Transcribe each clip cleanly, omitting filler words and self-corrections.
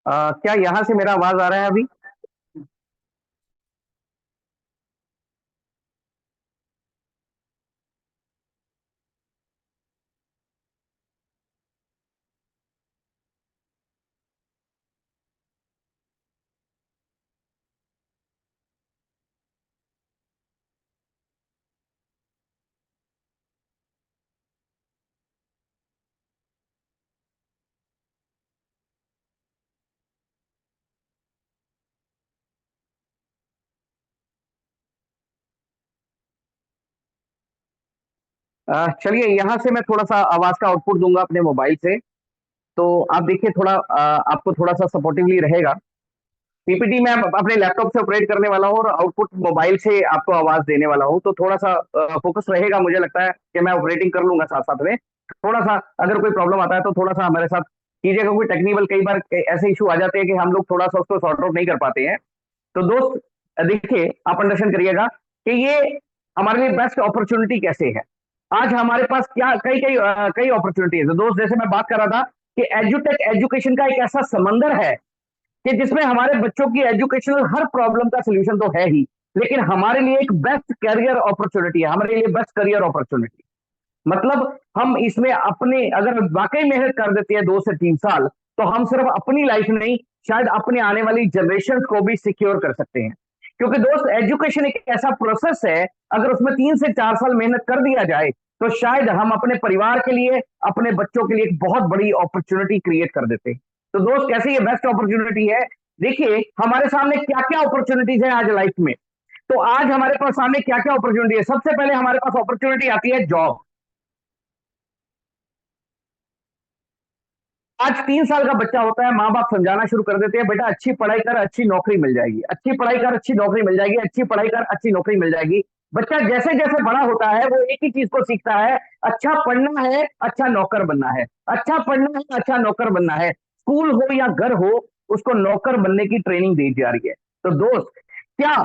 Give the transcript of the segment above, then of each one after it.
क्या यहाँ से मेरा आवाज आ रहा है अभी? चलिए, यहाँ से मैं थोड़ा सा आवाज का आउटपुट दूंगा अपने मोबाइल से। तो आप देखिए, थोड़ा आपको थोड़ा सा सपोर्टिवली रहेगा। पीपीटी मैं अपने लैपटॉप से ऑपरेट करने वाला हूँ और आउटपुट मोबाइल से आपको आवाज देने वाला हूँ, तो थोड़ा सा फोकस रहेगा। मुझे लगता है कि मैं ऑपरेटिंग कर लूंगा साथ साथ में। थोड़ा सा अगर कोई प्रॉब्लम आता है तो थोड़ा सा हमारे साथ कीजिएगा। कोई टेक्निकल कई बार ऐसे इशू आ जाते हैं कि हम लोग थोड़ा सा उसको सॉर्ट आउट नहीं कर पाते हैं। तो दोस्त, देखिए, आप अंडरस्टैंड करिएगा कि ये हमारे लिए बेस्ट अपॉर्चुनिटी कैसे है। आज हमारे पास क्या कई कई कई अपॉर्चुनिटीज है दोस्त। जैसे मैं बात कर रहा था कि एजुटेक एजुकेशन का एक ऐसा समंदर है कि जिसमें हमारे बच्चों की एजुकेशनल हर प्रॉब्लम का सोल्यूशन तो है ही, लेकिन हमारे लिए एक बेस्ट करियर अपॉर्चुनिटी है, हमारे लिए बेस्ट करियर अपॉर्चुनिटी। मतलब हम इसमें अपने अगर वाकई मेहनत कर देते हैं 2 से 3 साल, तो हम सिर्फ अपनी लाइफ नहीं, शायद अपने आने वाली जनरेशन को भी सिक्योर कर सकते हैं। क्योंकि दोस्त, एजुकेशन एक ऐसा प्रोसेस है, अगर उसमें 3 से 4 साल मेहनत कर दिया जाए तो शायद हम अपने परिवार के लिए, अपने बच्चों के लिए एक बहुत बड़ी अपॉर्चुनिटी क्रिएट कर देते हैं। तो दोस्त, कैसे ये बेस्ट अपॉर्चुनिटी है? देखिए, हमारे सामने क्या क्या अपॉर्चुनिटीज है आज लाइफ में। तो आज हमारे पास सामने क्या क्या अपॉर्चुनिटी है? सबसे पहले हमारे पास अपॉर्चुनिटी आती है जॉब। आज 3 साल का बच्चा होता है, माँ बाप समझाना शुरू कर देते हैं, बेटा अच्छी पढ़ाई कर, अच्छी नौकरी मिल जाएगी, अच्छी पढ़ाई कर, अच्छी नौकरी मिल जाएगी, अच्छी पढ़ाई कर, अच्छी नौकरी मिल जाएगी। बच्चा जैसे जैसे बड़ा होता है वो एक ही चीज को सीखता है, अच्छा पढ़ना है, अच्छा नौकर बनना है, अच्छा पढ़ना है, अच्छा नौकर बनना है। स्कूल हो या घर हो, उसको नौकर बनने की ट्रेनिंग दी जा रही है। तो दोस्त, क्या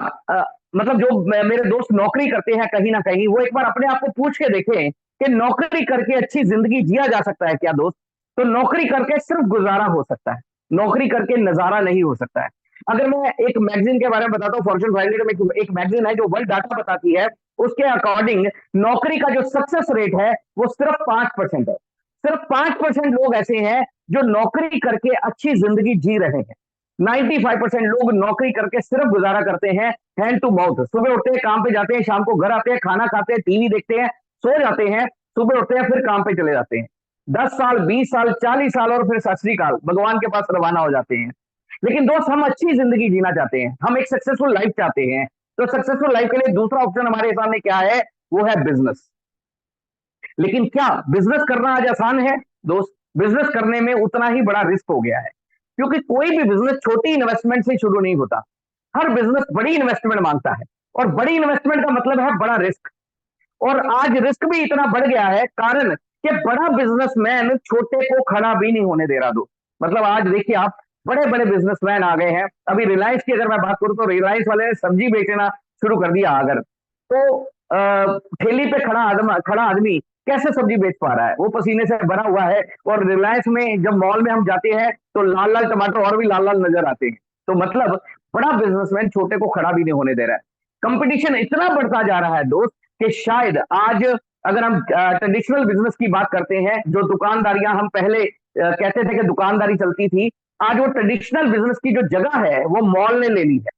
मतलब जो मेरे दोस्त नौकरी करते हैं कहीं ना कहीं, वो एक बार अपने आप को पूछ के देखें कि नौकरी करके अच्छी जिंदगी जिया जा सकता है क्या दोस्त? तो नौकरी करके सिर्फ गुजारा हो सकता है, नौकरी करके नजारा नहीं हो सकता है। अगर मैं एक मैगजीन के बारे में बताता हूँ, फॉर्च्यून 500 में एक मैगजीन है जो वर्ल्ड डाटा बताती है, उसके अकॉर्डिंग नौकरी का जो सक्सेस रेट है वो सिर्फ 5% है। सिर्फ 5% लोग ऐसे हैं जो नौकरी करके अच्छी जिंदगी जी रहे हैं। 95% लोग नौकरी करके सिर्फ गुजारा करते हैं, हैंड टू माउथ। सुबह उठते हैं, काम पे जाते हैं, शाम को घर आते हैं, खाना खाते हैं, टीवी देखते हैं, सो जाते हैं, सुबह उठते हैं, फिर काम पे चले जाते हैं। 10 साल, 20 साल, 40 साल और फिर सत श्री अकाल, भगवान के पास रवाना हो जाते हैं। लेकिन दोस्त, हम अच्छी जिंदगी जीना चाहते हैं, हम एक सक्सेसफुल लाइफ चाहते हैं। तो सक्सेसफुल लाइफ के लिए दूसरा ऑप्शन हमारे सामने क्या है? वो है बिजनेस। लेकिन क्या बिजनेस करना आज आसान है? दोस्त, बिजनेस करने में उतना ही बड़ा रिस्क हो गया है, क्योंकि कोई भी बिजनेस छोटी इन्वेस्टमेंट से शुरू नहीं होता। हर बिजनेस बड़ी इन्वेस्टमेंट मांगता है, और बड़ी इन्वेस्टमेंट का मतलब है बड़ा रिस्क। और आज रिस्क भी इतना बढ़ गया है, कारण कि बड़ा बिजनेसमैन छोटे को खड़ा भी नहीं होने दे रहा। दो मतलब आज देखिए आप, बड़े बड़े बिजनेसमैन आ गए हैं। अभी रिलायंस की अगर मैं बात करूं तो रिलायंस वाले ने सब्जी बेचना शुरू कर दिया। अगर तो ठेली पे खड़ा आदमी कैसे सब्जी बेच पा रहा है? वो पसीने से भरा हुआ है। और रिलायंस में जब मॉल में हम जाते हैं तो लाल लाल टमाटर और भी लाल लाल नजर आते हैं। तो मतलब बड़ा बिजनेसमैन छोटे को खड़ा भी नहीं होने दे रहा है। कंपटीशन इतना बढ़ता जा रहा है दोस्त कि शायद आज, अगर हम ट्रेडिशनल बिजनेस की बात करते हैं, जो दुकानदारियां हम पहले कहते थे कि दुकानदारी चलती थी, आज वो ट्रेडिशनल बिजनेस की जो जगह है वो मॉल ने ले ली है।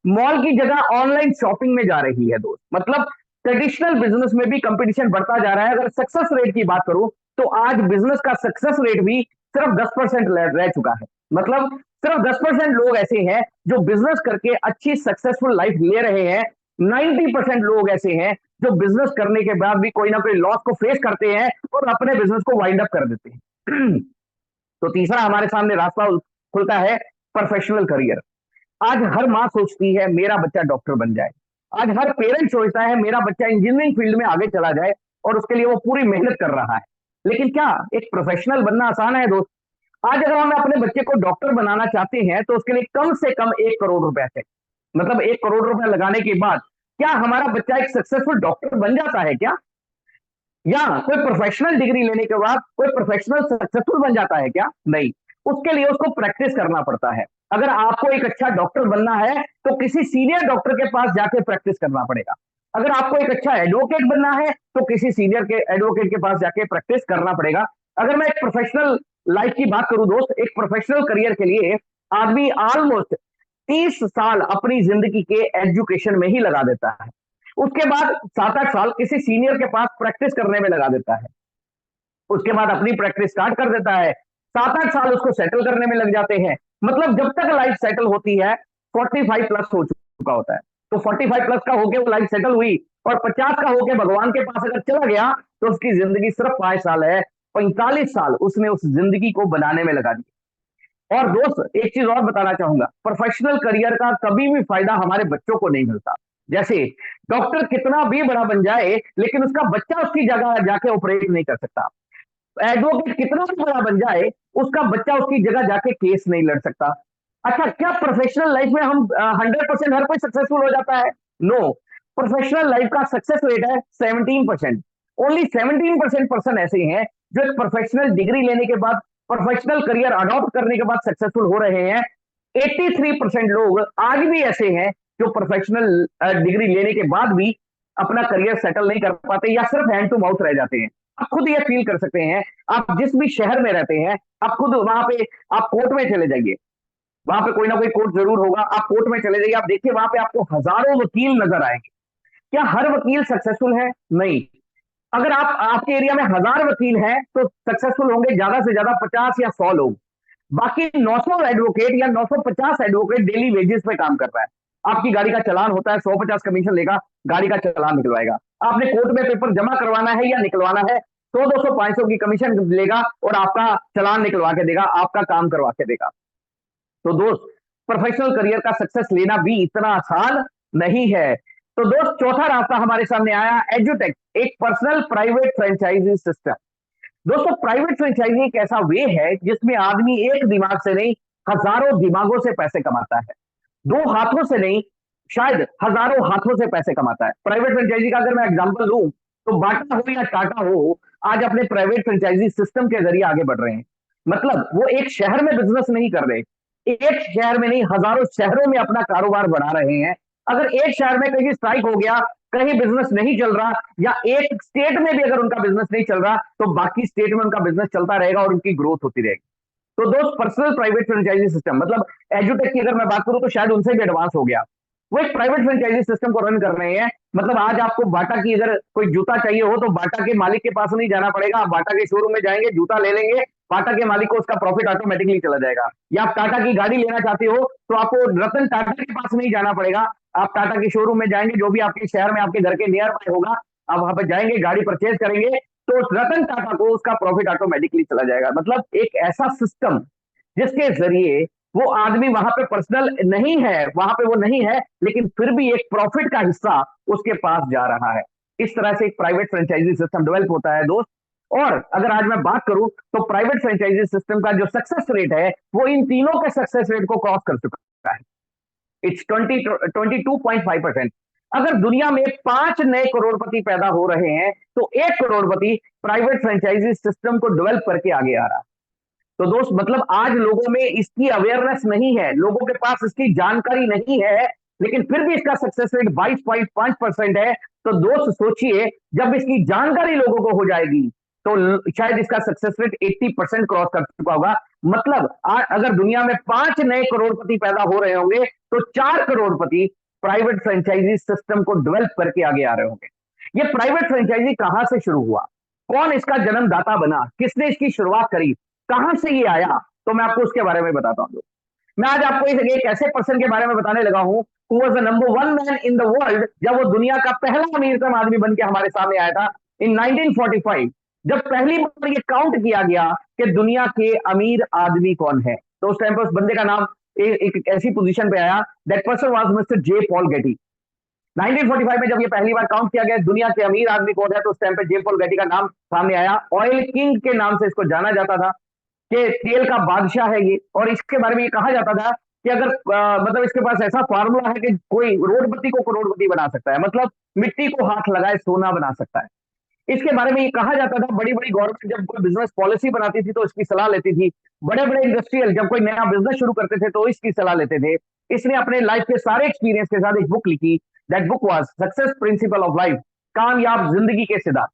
मॉल की जगह ऑनलाइन शॉपिंग में जा रही है दोस्त। मतलब ट्रेडिशनल बिजनेस में भी कंपटीशन बढ़ता जा रहा है। अगर सक्सेस रेट की बात करूं तो आज बिजनेस का सक्सेस रेट भी सिर्फ 10% रह चुका है। मतलब सिर्फ 10% लोग ऐसे हैं जो बिजनेस करके अच्छी सक्सेसफुल लाइफ ले रहे हैं। 90% लोग ऐसे हैं जो बिजनेस करने के बाद भी कोई ना कोई लॉस को फेस करते हैं और अपने बिजनेस को वाइंड अप कर देते हैं। तो तीसरा हमारे सामने रास्ता खुलता है, प्रोफेशनल करियर। आज हर माँ सोचती है मेरा बच्चा डॉक्टर बन जाए। आज हर पेरेंट सोचता है मेरा बच्चा इंजीनियरिंग फील्ड में आगे चला जाए, और उसके लिए वो पूरी मेहनत कर रहा है। लेकिन क्या एक प्रोफेशनल बनना आसान है दोस्त? आज अगर हम अपने बच्चे को डॉक्टर बनाना चाहते हैं तो उसके लिए कम से कम 1 करोड़ रुपए है। मतलब 1 करोड़ रुपए लगाने के बाद क्या हमारा बच्चा एक सक्सेसफुल डॉक्टर बन जाता है क्या? या कोई प्रोफेशनल डिग्री लेने के बाद कोई प्रोफेशनल सक्सेसफुल बन जाता है क्या? नहीं। उसके लिए उसको प्रैक्टिस करना पड़ता है। अगर आपको एक अच्छा डॉक्टर बनना है तो किसी सीनियर डॉक्टर के पास जाके प्रैक्टिस करना पड़ेगा। अगर आपको एक अच्छा एडवोकेट बनना है तो किसी सीनियर के एडवोकेट के पास जाके प्रैक्टिस करना पड़ेगा। अगर मैं एक प्रोफेशनल लाइफ की बात करूं दोस्त, एक प्रोफेशनल करियर के लिए आदमी ऑलमोस्ट 30 साल अपनी जिंदगी के एजुकेशन में ही लगा देता है। उसके बाद 7-8 साल किसी सीनियर के पास प्रैक्टिस करने में लगा देता है। उसके बाद अपनी प्रैक्टिस स्टार्ट कर देता है। 7-8 साल उसको सेटल करने में लग जाते हैं। मतलब जब तक लाइफ सेटल होती है 45+ हो चुका होता है। तो 45+ का होके वो लाइफ सेटल हुई और 50 का होके भगवान के पास अगर चला गया तो उसकी जिंदगी सिर्फ 5 साल है। 45 साल उसने उस जिंदगी को बनाने में लगा दी। और दोस्त एक चीज और बताना चाहूंगा, प्रोफेशनल करियर का कभी भी फायदा हमारे बच्चों को नहीं मिलता। जैसे डॉक्टर कितना भी बड़ा बन जाए लेकिन उसका बच्चा उसकी जगह जाके ऑपरेट नहीं कर सकता। एडवोकेट कितना भी बड़ा बन जाए उसका बच्चा उसकी जगह जाके केस नहीं लड़ सकता। अच्छा, क्या प्रोफेशनल लाइफ में हम 100% हर कोई सक्सेसफुल हो जाता है? नो। प्रोफेशनल लाइफ का सक्सेस रेट है 17%। ओनली 17% पर्सन ऐसे हैं जो एक प्रोफेशनल डिग्री लेने के बाद, प्रोफेशनल करियर अडॉप्ट करने के बाद सक्सेसफुल हो रहे हैं। 83% लोग आज भी ऐसे हैं जो प्रोफेशनल डिग्री लेने के बाद भी अपना करियर सेटल नहीं कर पाते या सिर्फ हैंड टू माउथ रह जाते हैं। आप खुद ये फील कर सकते हैं। आप जिस भी शहर में रहते हैं, आप खुद वहां पे, आप कोर्ट में चले जाइए, वहां पे कोई ना कोई कोर्ट जरूर होगा। आप कोर्ट में चले जाइए, आप देखिए वहां पे आपको हजारों वकील नजर आएंगे। क्या हर वकील सक्सेसफुल है? नहीं। अगर आप, आपके एरिया में 1000 वकील हैं तो सक्सेसफुल होंगे ज्यादा से ज्यादा 50 या 100 लोग। बाकी 900 एडवोकेट या 950 एडवोकेट डेली वेजेस पे काम कर रहा है। आपकी गाड़ी का चलान होता है, 150 कमीशन लेगा, गाड़ी का चलान निकलवाएगा। आपने कोर्ट में पेपर जमा करवाना है या निकलवाना है, 100, 200, 500 की कमीशन लेगा और आपका चलान निकलवा के देगा, आपका काम करवा के देगा। तो दोस्त, प्रोफेशनल करियर का सक्सेस लेना भी इतना आसान नहीं है। तो दोस्त, चौथा रास्ता हमारे सामने आया, एजुटेक, एक पर्सनल प्राइवेट फ्रेंचाइजी सिस्टम। दोस्तों, प्राइवेट फ्रेंचाइजी एक ऐसा वे है जिसमें आदमी एक दिमाग से नहीं, हजारों दिमागों से पैसे कमाता है। दो हाथों से नहीं, शायद हजारों हाथों से पैसे कमाता है। प्राइवेट फ्रेंचाइजी का अगर मैं एग्जांपल लूं तो बाटा हो या टाटा हो, आज अपने प्राइवेट फ्रेंचाइजी सिस्टम के जरिए आगे बढ़ रहे हैं। मतलब वो एक शहर में बिजनेस नहीं कर रहे, एक शहर में नहीं, हजारों शहरों में अपना कारोबार बढ़ा रहे हैं। अगर एक शहर में कहीं स्ट्राइक हो गया, कहीं बिजनेस नहीं चल रहा, या एक स्टेट में भी अगर उनका बिजनेस नहीं चल रहा, तो बाकी स्टेट में उनका बिजनेस चलता रहेगा और उनकी ग्रोथ होती रहेगी। तो दोस्त, पर्सनल प्राइवेट फ्रेंचाइजी सिस्टम मतलब एजुटेक की अगर मैं बात करूं तो शायद उनसे भी एडवांस हो गया। वो एक प्राइवेट फ्रेंचाइजी सिस्टम को रन कर रहे हैं। मतलब आज आपको बाटा की अगर कोई जूता चाहिए हो तो बाटा के मालिक के पास नहीं जाना पड़ेगा, आप बाटा के शोरूम में जाएंगे, जूता ले लेंगे, बाटा के मालिक को उसका प्रॉफिट ऑटोमेटिकली चला जाएगा। या आप टाटा की गाड़ी लेना चाहते हो तो आपको रतन टाटा के पास नहीं जाना पड़ेगा, आप टाटा के शोरूम में जाएंगे, जो भी आपके शहर में आपके घर के नियर बाय होगा, आप वहां पर जाएंगे, गाड़ी परचेज करेंगे, तो रतन टाटा को उसका प्रॉफिट ऑटोमेटिकली चला जाएगा। मतलब एक ऐसा सिस्टम जिसके जरिए वो आदमी वहां पे पर्सनल नहीं है, वहां पे वो नहीं है, लेकिन फिर भी एक प्रॉफिट का हिस्सा उसके पास जा रहा है। इस तरह से एक प्राइवेट फ्रेंचाइजी सिस्टम डेवलप होता है दोस्त। और अगर आज मैं बात करूं तो प्राइवेट फ्रेंचाइजी सिस्टम का जो सक्सेस रेट है वो इन तीनों के सक्सेस रेट को क्रॉस कर चुका है। इट्स 22.5%। अगर दुनिया में 5 नए करोड़पति पैदा हो रहे हैं तो 1 करोड़पति प्राइवेट फ्रेंचाइजी सिस्टम को डेवलप करके आगे आ रहा है। तो दोस्त, मतलब आज लोगों में इसकी अवेयरनेस नहीं है, लोगों के पास इसकी जानकारी नहीं है, लेकिन फिर भी इसका सक्सेस रेट 22.5% है। तो दोस्त सोचिए, जब इसकी जानकारी लोगों को हो जाएगी तो शायद इसका सक्सेस रेट 80% क्रॉस कर चुका होगा। मतलब अगर दुनिया में 5 नए करोड़पति पैदा हो रहे होंगे तो 4 करोड़पति प्राइवेट फ्रेंचाइजी सिस्टम को डेवलप करके आगे आ रहे होंगे। ये प्राइवेट फ्रेंचाइजी कहां से शुरू हुआ, कौन इसका जन्मदाता बना, किसने इसकी शुरुआत करी, कहां से ये आया, तो मैं आपको उसके बारे में बताता हूं। मैं आज आपको एक ऐसे पर्सन के बारे में बताने लगा हूं who was the number 1 man in the world, जब वो दुनिया का पहला अमीरतम आदमी बन के हमारे सामने आया था इन 1945। जब पहली बार ये काउंट किया गया कि दुनिया के अमीर आदमी कौन है, तो उस टाइम पर उस बंदे का नाम एक ऐसी पोजीशन पे आया, that person was mister J Paul Getty. 1945 में जब ये पहली बार काउंट किया गया दुनिया के अमीर आदमी कौन है, तो उस टाइम पे जे पॉल गेटी का नाम सामने आया। ऑयल किंग के नाम से इसको जाना जाता था कि तेल का बादशाह है ये। और इसके बारे में ये कहा जाता था कि अगर मतलब इसके पास ऐसा फार्मूला है कि कोई रोडपति को करोड़पति बना सकता है, मतलब मिट्टी को हाथ लगाए सोना बना सकता है। इसके बारे में ये कहा जाता था, बड़ी बड़ी गवर्नमेंट जब कोई बिजनेस पॉलिसी बनाती थी तो इसकी सलाह लेती थी, बड़े बड़े इंडस्ट्रियल जब कोई नया बिजनेस शुरू करते थे तो इसकी सलाह लेते थे। इसने अपने लाइफ के सारे एक्सपीरियंस के साथ एक बुक लिखी, that book was success principle of life, कामयाब जिंदगी के सिद्धांत।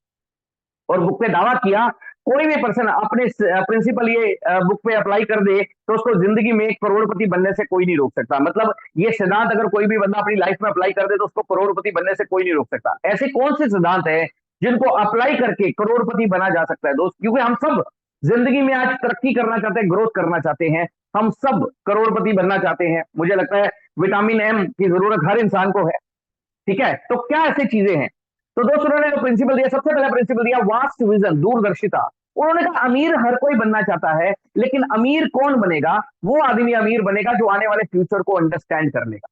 और बुक पे दावा किया, कोई भी पर्सन अपने प्रिंसिपल ये बुक पे अप्लाई कर दे तो उसको जिंदगी में एक करोड़पति बनने से कोई नहीं रोक सकता। मतलब ये सिद्धांत अगर कोई भी बंदा अपनी लाइफ में अप्लाई कर दे तो उसको करोड़पति बनने से कोई नहीं रोक सकता। ऐसे कौन से सिद्धांत है जिनको अप्लाई करके करोड़पति बना जा सकता है दोस्त? क्योंकि हम सब जिंदगी में आज तरक्की करना चाहते हैं, ग्रोथ करना चाहते हैं, हम सब करोड़पति बनना चाहते हैं। मुझे लगता है विटामिन एम की जरूरत हर इंसान को है। ठीक है, तो क्या ऐसी चीजें हैं? तो दोस्त उन्होंने जो प्रिंसिपल दिया, सबसे पहला प्रिंसिपल दिया वास्ट विजन, दूरदर्शिता। उन्होंने कहा अमीर हर कोई बनना चाहता है, लेकिन अमीर कौन बनेगा? वो आदमी अमीर बनेगा जो आने वाले फ्यूचर को अंडरस्टैंड कर लेगा।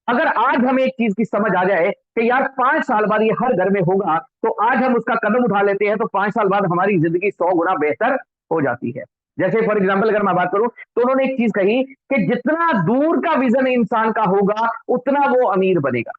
अगर आज हमें एक चीज की समझ आ जाए कि यार 5 साल बाद ये हर घर में होगा, तो आज हम उसका कदम उठा लेते हैं, तो 5 साल बाद हमारी जिंदगी 100 गुना बेहतर हो जाती है। जैसे फॉर एग्जाम्पल अगर मैं बात करूं तो उन्होंने एक चीज कही कि जितना दूर का विजन इंसान का होगा उतना वो अमीर बनेगा।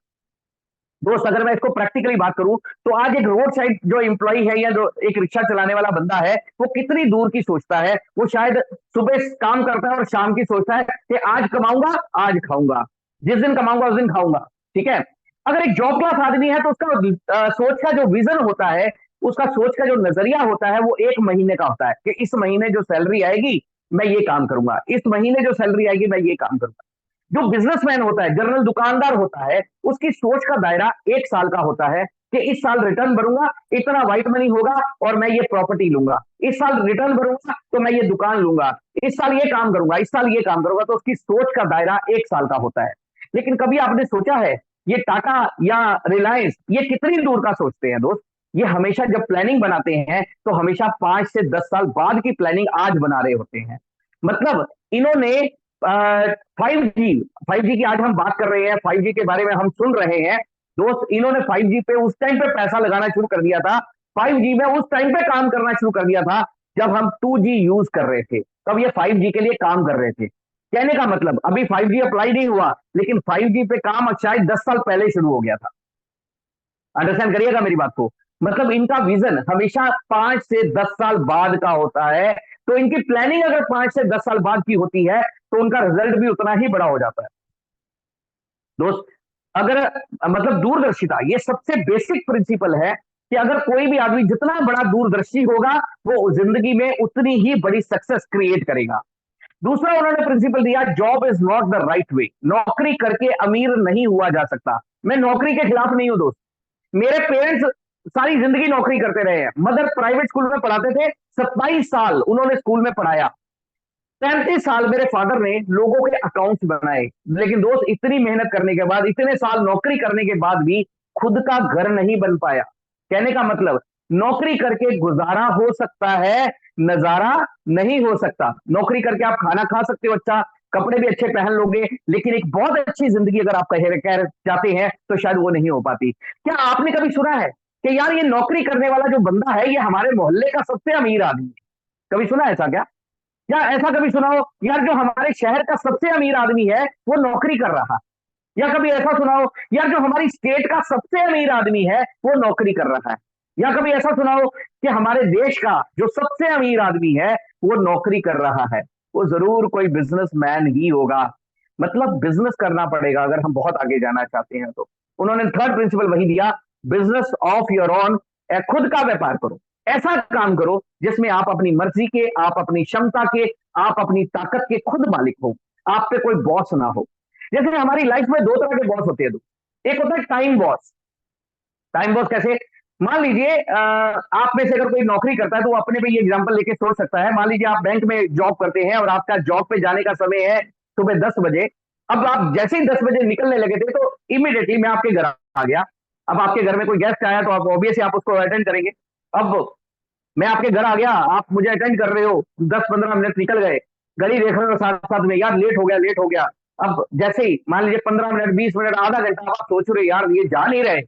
दोस्त अगर मैं इसको प्रैक्टिकली बात करूं तो आज एक रोड साइड जो एम्प्लॉय है या जो एक रिक्शा चलाने वाला बंदा है, वो कितनी दूर की सोचता है? वो शायद सुबह काम करता है और शाम की सोचता है कि आज कमाऊंगा, आज खाऊंगा, जिस दिन कमाऊंगा उस दिन खाऊंगा। ठीक है, अगर एक जॉब क्लास आदमी है तो उसका सोच का जो विजन होता है, उसका सोच का जो नजरिया होता है वो 1 महीने का होता है कि इस महीने जो सैलरी आएगी मैं ये काम करूंगा, इस महीने जो सैलरी आएगी मैं ये काम करूंगा। जो बिजनेसमैन होता है, जनरल दुकानदार होता है, उसकी सोच का दायरा 1 साल का होता है कि इस साल रिटर्न भरूंगा, इतना व्हाइट मनी होगा और मैं ये प्रॉपर्टी लूंगा, इस साल रिटर्न भरूंगा तो मैं ये दुकान लूंगा, इस साल ये काम करूंगा, इस साल ये काम करूंगा। तो उसकी सोच का दायरा 1 साल का होता है। लेकिन कभी आपने सोचा है ये टाटा या रिलायंस ये कितनी दूर का सोचते हैं दोस्त? ये हमेशा जब प्लानिंग बनाते हैं तो हमेशा 5 से 10 साल बाद की प्लानिंग आज बना रहे होते हैं। मतलब इन्होंने 5G की आज हम बात कर रहे हैं, 5G के बारे में हम सुन रहे हैं दोस्त। इन्होंने 5G पे उस टाइम पे पैसा लगाना शुरू कर दिया था, 5G में उस टाइम पे काम करना शुरू कर दिया था जब हम 2G यूज कर रहे थे, तब ये 5G के लिए काम कर रहे थे। कहने का मतलब अभी 5G अप्लाई नहीं हुआ, लेकिन 5G पे काम शायद 10 साल पहले शुरू हो गया था। अंडरस्टैंड करिएगा मेरी बात को। मतलब इनका विजन हमेशा 5 से 10 साल बाद का होता है। तो इनकी प्लानिंग अगर 5 से 10 साल बाद की होती है तो उनका रिजल्ट भी उतना ही बड़ा हो जाता है दोस्त। अगर मतलब दूरदर्शिता ये सबसे बेसिक प्रिंसिपल है कि अगर कोई भी आदमी जितना बड़ा दूरदर्शी होगा वो जिंदगी में उतनी ही बड़ी सक्सेस क्रिएट करेगा। दूसरा उन्होंने प्रिंसिपल दिया, job is not the right way, नौकरी करके अमीर नहीं हुआ जा सकता। मैं नौकरी के खिलाफ नहीं हूं दोस्त, मेरे पेरेंट्स सारी जिंदगी नौकरी करते रहे हैं। मदर प्राइवेट स्कूल में पढ़ाते थे, 27 साल उन्होंने स्कूल में पढ़ाया, 35 साल मेरे फादर ने लोगों के अकाउंट्स बनाए। लेकिन दोस्त इतनी मेहनत करने के बाद, इतने साल नौकरी करने के बाद भी खुद का घर नहीं बन पाया। कहने का मतलब नौकरी करके गुजारा हो सकता है, नजारा नहीं हो सकता। नौकरी करके आप खाना खा सकते हो, अच्छा कपड़े भी अच्छे पहन लोगे, लेकिन एक बहुत अच्छी जिंदगी अगर आप कह चाहते हैं तो शायद वो नहीं हो पाती। क्या आपने कभी सुना है कि यार ये नौकरी करने वाला जो बंदा है ये हमारे मोहल्ले का सबसे अमीर आदमी है? कभी सुना ऐसा क्या? या ऐसा कभी सुना हो यार जो हमारे शहर का सबसे अमीर आदमी है वो नौकरी कर रहा है? या कभी ऐसा सुना हो यार जो हमारी स्टेट का सबसे अमीर आदमी है वो नौकरी कर रहा है? या कभी ऐसा सुना हो कि हमारे देश का जो सबसे अमीर आदमी है वो नौकरी कर रहा है? वो जरूर कोई बिजनेसमैन ही होगा। मतलब बिजनेस करना पड़ेगा अगर हम बहुत आगे जाना चाहते हैं तो। उन्होंने थर्ड प्रिंसिपल वही दिया, बिजनेस ऑफ योर ओन, खुद का व्यापार करो, ऐसा काम करो जिसमें आप अपनी मर्जी के, आप अपनी क्षमता के, आप अपनी ताकत के खुद मालिक हो, आप पे कोई बॉस ना हो। जैसे हमारी लाइफ में दो तरह के बॉस होते हैं दो, एक होता है टाइम बॉस। टाइम बॉस कैसे? मान लीजिए आप में से अगर कोई नौकरी करता है तो वो अपने पे ये एग्जांपल लेके सोच सकता है। मान लीजिए आप बैंक में जॉब करते हैं और आपका जॉब पे जाने का समय है सुबह 10 बजे। अब आप जैसे ही 10 बजे निकलने लगे थे तो इमीडिएटली मैं आपके घर आ गया। अब आपके घर में कोई गेस्ट आया तो आप ऑब्वियसली आप उसको अटेंड करेंगे। अब मैं आपके घर आ गया, आप मुझे अटेंड कर रहे हो, 10-15 मिनट निकल गए, घड़ी देख रहे हो साथ साथ में, यार लेट हो गया लेट हो गया। अब जैसे ही मान लीजिए 15 मिनट 20 मिनट आधा घंटा आप सोच रहे यार ये जा नहीं रहे।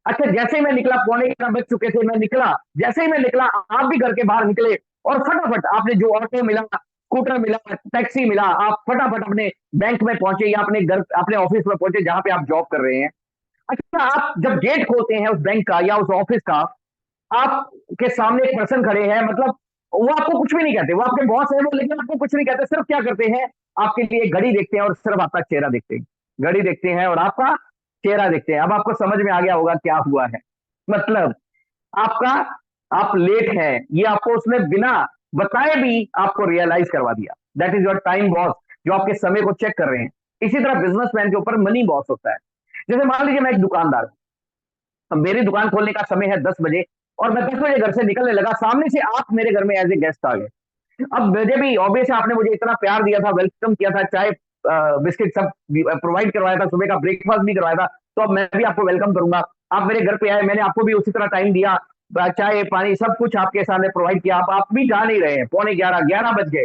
अच्छा जैसे ही मैं निकला, पौने 11 बज चुके थे, मैं निकला, जैसे ही मैं निकला आप भी घर के बाहर निकले और फटाफट आपने जो ऑटो मिला, स्कूटर मिला, टैक्सी मिला, आप फटाफट अपने बैंक में पहुंचे या अपने घर अपने ऑफिस में पहुंचे जहां पे आप जॉब कर रहे हैं। अच्छा आप जब गेट खोलते हैं उस बैंक का या उस ऑफिस का आपके सामने एक पर्सन खड़े हैं, मतलब वो आपको कुछ भी नहीं कहते, वो आपके बॉस है वो, लेकिन आपको कुछ नहीं कहते, सिर्फ क्या करते हैं, आपके लिए घड़ी देखते हैं और सिर्फ आपका चेहरा देखते हैं, घड़ी देखते हैं और आपका चेहरा देखते हैं। अब आपको समझ में आ गया होगा क्या हुआ है। मतलब आपका, आप लेट है, ये आपको उसने बिना बताए भी आपको रियलाइज करवा दिया। That is your time boss, जो आपके समय को चेक कर रहे हैं। इसी तरह बिजनेसमैन के ऊपर मनी बॉस होता है। जैसे मान लीजिए मैं एक दुकानदार हूं, अब मेरी दुकान खोलने का समय है 10 बजे, और मैं 10 बजे घर से निकलने लगा, सामने से आप मेरे घर में एज ए गेस्ट आ गए। अब मुझे भी ऑब्वियस है, आपने मुझे इतना प्यार दिया था, वेलकम किया था, चाय बिस्किट सब प्रोवाइड करवाया था, सुबह का ब्रेकफास्ट भी करवाया था, तो अब मैं भी आपको वेलकम करूंगा। आप मेरे घर पे आए, मैंने आपको भी उसी तरह टाइम दिया, चाय पानी सब कुछ आपके सामने प्रोवाइड किया। आप भी जा नहीं रहे हैं, पौने 11 बज गए।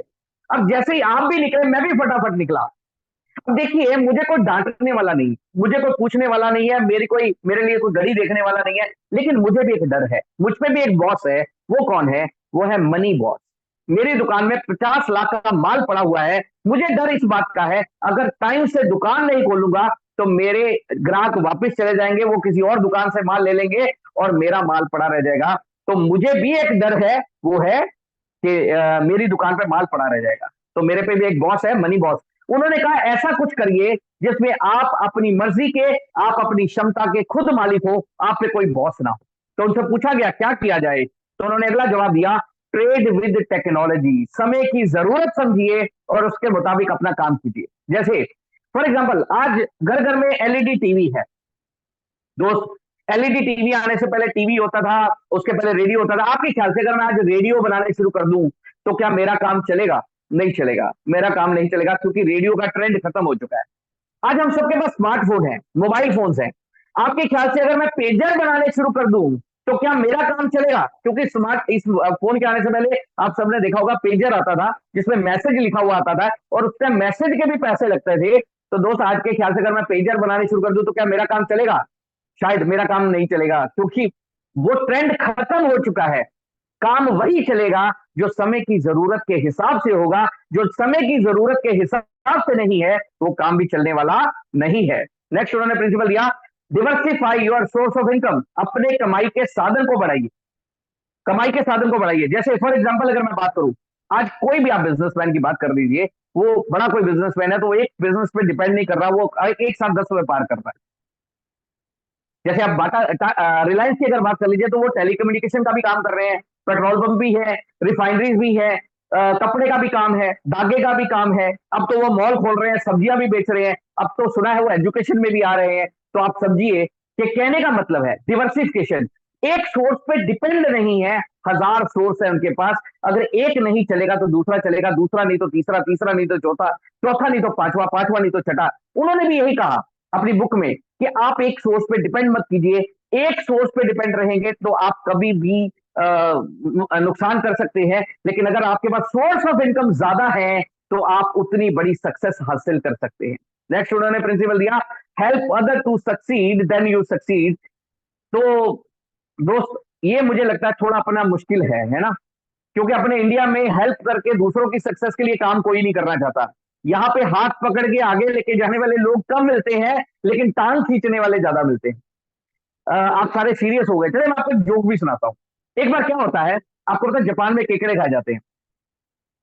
अब जैसे ही आप भी निकले, मैं भी फटाफट निकला। अब देखिए, मुझे कोई डांटने वाला नहीं, मुझे कोई पूछने वाला नहीं है, मेरे लिए कोई घड़ी देखने वाला नहीं है, लेकिन मुझे भी एक डर है, मुझ पे भी एक बॉस है। वो कौन है? वो है मनी बॉस। मेरी दुकान में 50 लाख का माल पड़ा हुआ है। मुझे डर इस बात का है, अगर टाइम से दुकान नहीं खोलूंगा तो मेरे ग्राहक वापस चले जाएंगे, वो किसी और दुकान से माल ले लेंगे और मेरा माल पड़ा रह जाएगा। तो मुझे भी एक डर है, वो है कि मेरी दुकान पे माल पड़ा रह जाएगा। तो मेरे पे भी एक बॉस है, मनी बॉस। उन्होंने कहा ऐसा कुछ करिए जिसमें आप अपनी मर्जी के, आप अपनी क्षमता के खुद मालिक हो, आप पे कोई बॉस ना हो। तो उनसे पूछा गया क्या किया जाए, तो उन्होंने अगला जवाब दिया, ट्रेड विद टेक्नोलॉजी। समय की जरूरत समझिए और उसके मुताबिक अपना काम कीजिए। जैसे फॉर एग्जाम्पल, आज घर घर में एलईडी टीवी है दोस्त। एलईडी टीवी आने से पहले टीवी होता था, उसके पहले रेडियो होता था। आपके ख्याल से अगर मैं आज रेडियो बनाने शुरू कर दूं तो क्या मेरा काम चलेगा? नहीं चलेगा, मेरा काम नहीं चलेगा, क्योंकि रेडियो का ट्रेंड खत्म हो चुका है। आज हम सबके पास स्मार्टफोन है, मोबाइल फोन्स हैं। आपके ख्याल से अगर मैं पेजर बनाने शुरू कर दूं तो क्या मेरा काम चलेगा? क्योंकि स्मार्ट इस फोन के आने से पहले आप सबने देखा होगा, पेजर आता था जिसमें मैसेज लिखा हुआ आता था, और उससे मैसेज के भी पैसे लगते थे। तो दोस्त, आज के ख्याल से अगर मैं पेजर बनाने शुरू कर दूं तो क्या मेरा काम चलेगा? शायद मेरा काम नहीं चलेगा, क्योंकि वो ट्रेंड खत्म हो चुका है। काम वही चलेगा जो समय की जरूरत के हिसाब से होगा। जो समय की जरूरत के हिसाब से नहीं है, वो काम भी चलने वाला नहीं है। नेक्स्ट उन्होंने प्रिंसिपल दिया, diversify your source of income. अपने कमाई के साधन को बढ़ाइए, कमाई के साधन को बढ़ाइए। जैसे फॉर एग्जांपल अगर मैं बात करूं, आज कोई भी आप बिजनेसमैन की बात कर लीजिए, वो बड़ा कोई बिजनेसमैन है तो वो एक बिजनेस पे डिपेंड नहीं कर रहा, वो एक साथ 10 व्यापार कर रहा है। जैसे आप बाटा रिलायंस की अगर बात कर लीजिए, तो वो टेलीकम्युनिकेशन का भी काम कर रहे हैं, पेट्रोल पंप भी है, रिफाइनरीज भी है, कपड़े का भी काम है, धागे का भी काम है। अब तो वो मॉल खोल रहे हैं, सब्जियां भी बेच रहे हैं, अब तो सुना है वो एजुकेशन में भी आ रहे हैं। तो आप समझिए कि कहने का मतलब है डिवर्सिफिकेशन। एक सोर्स पे डिपेंड नहीं है, हजार सोर्स है उनके पास। अगर एक नहीं चलेगा तो दूसरा चलेगा, दूसरा नहीं तो तीसरा, तीसरा नहीं तो चौथा, चौथा नहीं तो पांचवा, पांचवा नहीं तो छठा। उन्होंने भी यही कहा अपनी बुक में कि आप एक सोर्स पे डिपेंड मत कीजिए। एक सोर्स पे डिपेंड रहेंगे तो आप कभी भी नुकसान कर सकते हैं, लेकिन अगर आपके पास सोर्स ऑफ इनकम ज्यादा है तो आप उतनी बड़ी सक्सेस हासिल कर सकते हैं। नेक्स्ट उन्होंने प्रिंसिपल दिया, help other to succeed then you succeed. तो दोस्त, ये मुझे लगता है थोड़ा अपना मुश्किल है ना, क्योंकि अपने इंडिया में हेल्प करके दूसरों की सक्सेस के लिए काम कोई नहीं करना चाहता। यहाँ पे हाथ पकड़ के आगे लेके जाने वाले लोग कम मिलते हैं, लेकिन टांग खींचने वाले ज्यादा मिलते हैं। आप सारे सीरियस हो गए, चले मैं आपको एक जोक भी सुनाता हूँ। एक बार क्या होता है, आपको पता है जापान में केकड़े खाए जाते हैं।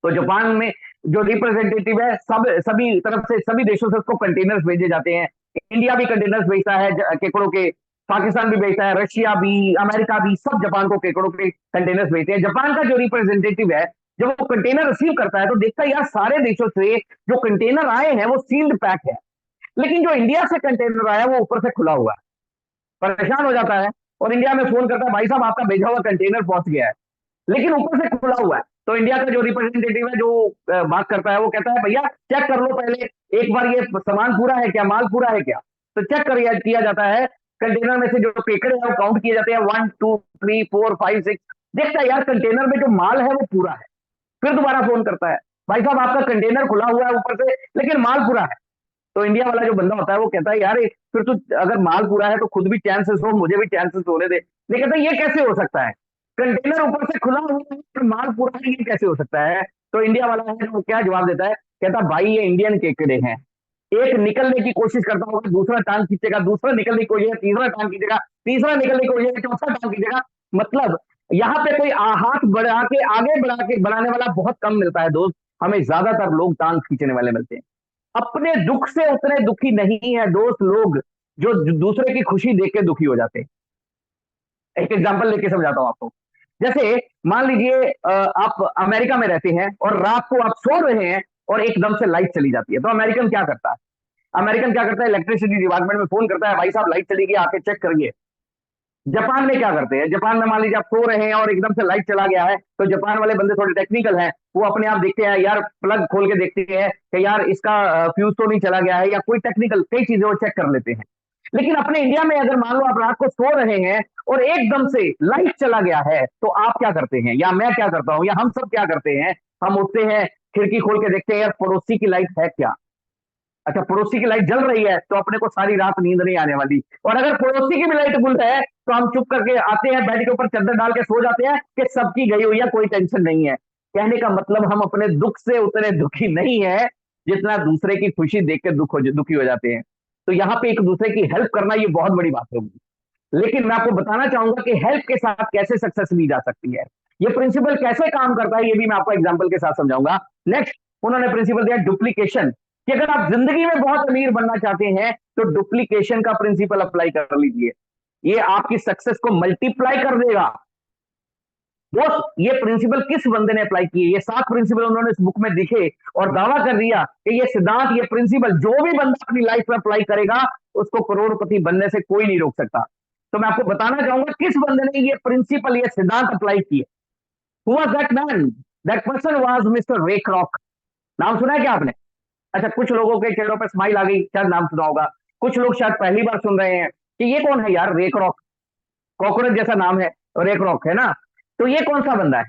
तो जापान में जो रिप्रेजेंटेटिव है, सब सभी तरफ से, सभी देशों से उसको कंटेनर्स भेजे जाते हैं। इंडिया भी कंटेनर्स भेजता है केकड़ों के, पाकिस्तान भी भेजता है, रशिया भी, अमेरिका भी, सब जापान को केकड़ों के कंटेनर्स भेजते हैं। जापान का जो रिप्रेजेंटेटिव है, जब वो कंटेनर रिसीव करता है तो देखता है यार सारे देशों से जो कंटेनर आए हैं वो सील्ड पैक है, लेकिन जो इंडिया से कंटेनर आया वो ऊपर से खुला हुआ है। परेशान हो जाता है और इंडिया में फोन करता है, भाई साहब आपका भेजा हुआ कंटेनर पहुंच गया है, लेकिन ऊपर से खुला हुआ है। तो इंडिया का जो रिप्रेजेंटेटिव है, जो बात करता है, वो कहता है भैया चेक कर लो पहले एक बार, ये सामान पूरा है क्या, माल पूरा है क्या। तो चेक किया जाता है, कंटेनर में से जो केकड़े हैं वो काउंट किए जाते हैं, 1 2 3 4 5 6। देखता है यार कंटेनर में जो माल है वो पूरा है। फिर दोबारा फोन करता है, भाई साहब आपका कंटेनर खुला हुआ है ऊपर से, लेकिन माल पूरा है। तो इंडिया वाला जो बंदा होता है वो कहता है यार फिर तो अगर माल पूरा है तो खुद भी चैन से सो, मुझे भी चैन से सोने दे। लेकिन कहता है ये कैसे हो सकता है, कंटेनर ऊपर से खुला हुआ है और माल पूरा है, ये कैसे हो सकता है। तो इंडिया वाला है वो क्या जवाब देता है, कहता भाई ये इंडियन केकड़े हैं, एक निकलने की कोशिश करता होगा, दूसरा टांग खींचेगा, दूसरा निकलने की कोशिश, तीसरा टांग खींचेगा, तीसरा निकलने की कोशिश, चौथा टांग खींचेगा। मतलब यहाँ पे कोई हाथ बढ़ा के आगे बढ़ाने वाला बहुत कम मिलता है दोस्त। हमें ज्यादातर लोग टांग खींचने वाले मिलते हैं। अपने दुख से उतने दुखी नहीं है दोस्त लोग, जो दूसरे की खुशी देख के दुखी हो जाते हैं। एक एग्जांपल लेके समझाता हूं आपको। जैसे मान लीजिए आप अमेरिका में रहते हैं और रात को आप सो रहे हैं और एकदम से लाइट चली जाती है, तो अमेरिकन क्या करता है? अमेरिकन क्या करता है, इलेक्ट्रिसिटी डिपार्टमेंट में फोन करता है, भाई साहब लाइट चली गई, आके चेक करिए। जापान में क्या करते हैं, जापान में मान लीजिए आप सो रहे हैं और एकदम से लाइट चला गया है, तो जापान वाले बंदे थोड़े टेक्निकल हैं, वो अपने आप देखते हैं यार, प्लग खोल के देखते हैं कि यार इसका फ्यूज तो नहीं चला गया है, या कोई टेक्निकल कई चीजें वो चेक कर लेते हैं। लेकिन अपने इंडिया में अगर मान लो आप रात को सो रहे हैं और एकदम से लाइट चला गया है, तो आप क्या करते हैं, या मैं क्या करता हूं, या हम सब क्या करते हैं? हम उठते हैं, खिड़की खोल के देखते हैं यार पड़ोसी की लाइट है क्या। अच्छा, पड़ोसी की लाइट जल रही है तो अपने को सारी रात नींद नहीं आने वाली। और अगर पड़ोसी की भी लाइट गुल है तो हम चुप करके आते हैं, बेड के ऊपर चादर डाल के सो जाते हैं कि सबकी गई हुई है, कोई टेंशन नहीं है। कहने का मतलब हम अपने दुख से उतने दुखी नहीं है जितना दूसरे की खुशी देख के दुखी हो जाते हैं। तो यहाँ पे एक दूसरे की हेल्प करना ये बहुत बड़ी बात होगी। लेकिन मैं आपको बताना चाहूंगा कि हेल्प के साथ कैसे सक्सेस ली जा सकती है, ये प्रिंसिपल कैसे काम करता है, ये भी मैं आपको एग्जांपल के साथ समझाऊंगा। नेक्स्ट, उन्होंने प्रिंसिपल दिया डुप्लीकेशन, कि अगर आप जिंदगी में बहुत अमीर बनना चाहते हैं तो डुप्लीकेशन का प्रिंसिपल अप्लाई कर लीजिए, ये आपकी सक्सेस को मल्टीप्लाई कर देगा। दोस्त, ये प्रिंसिपल किस बंदे ने अप्लाई किए? ये 7 प्रिंसिपल उन्होंने इस बुक में दिखे और दावा कर दिया कि ये सिद्धांत, ये प्रिंसिपल जो भी बंदा अपनी लाइफ में अप्लाई करेगा उसको करोड़पति बनने से कोई नहीं रोक सकता। तो मैं आपको बताना चाहूंगा किस बंदे ने ये प्रिंसिपल, ये सिद्धांत अप्लाई किए। Who was that man? That person was mister रे क्रॉक। नाम सुना है क्या आपने? अच्छा, कुछ लोगों के चेहरों पर स्माइल आ गई, शायद नाम सुना होगा। कुछ लोग शायद पहली बार सुन रहे हैं कि ये कौन है यार, रे क्रॉक। कॉकरोच जैसा नाम है, रे क्रॉक है ना। तो ये कौन सा बंदा है?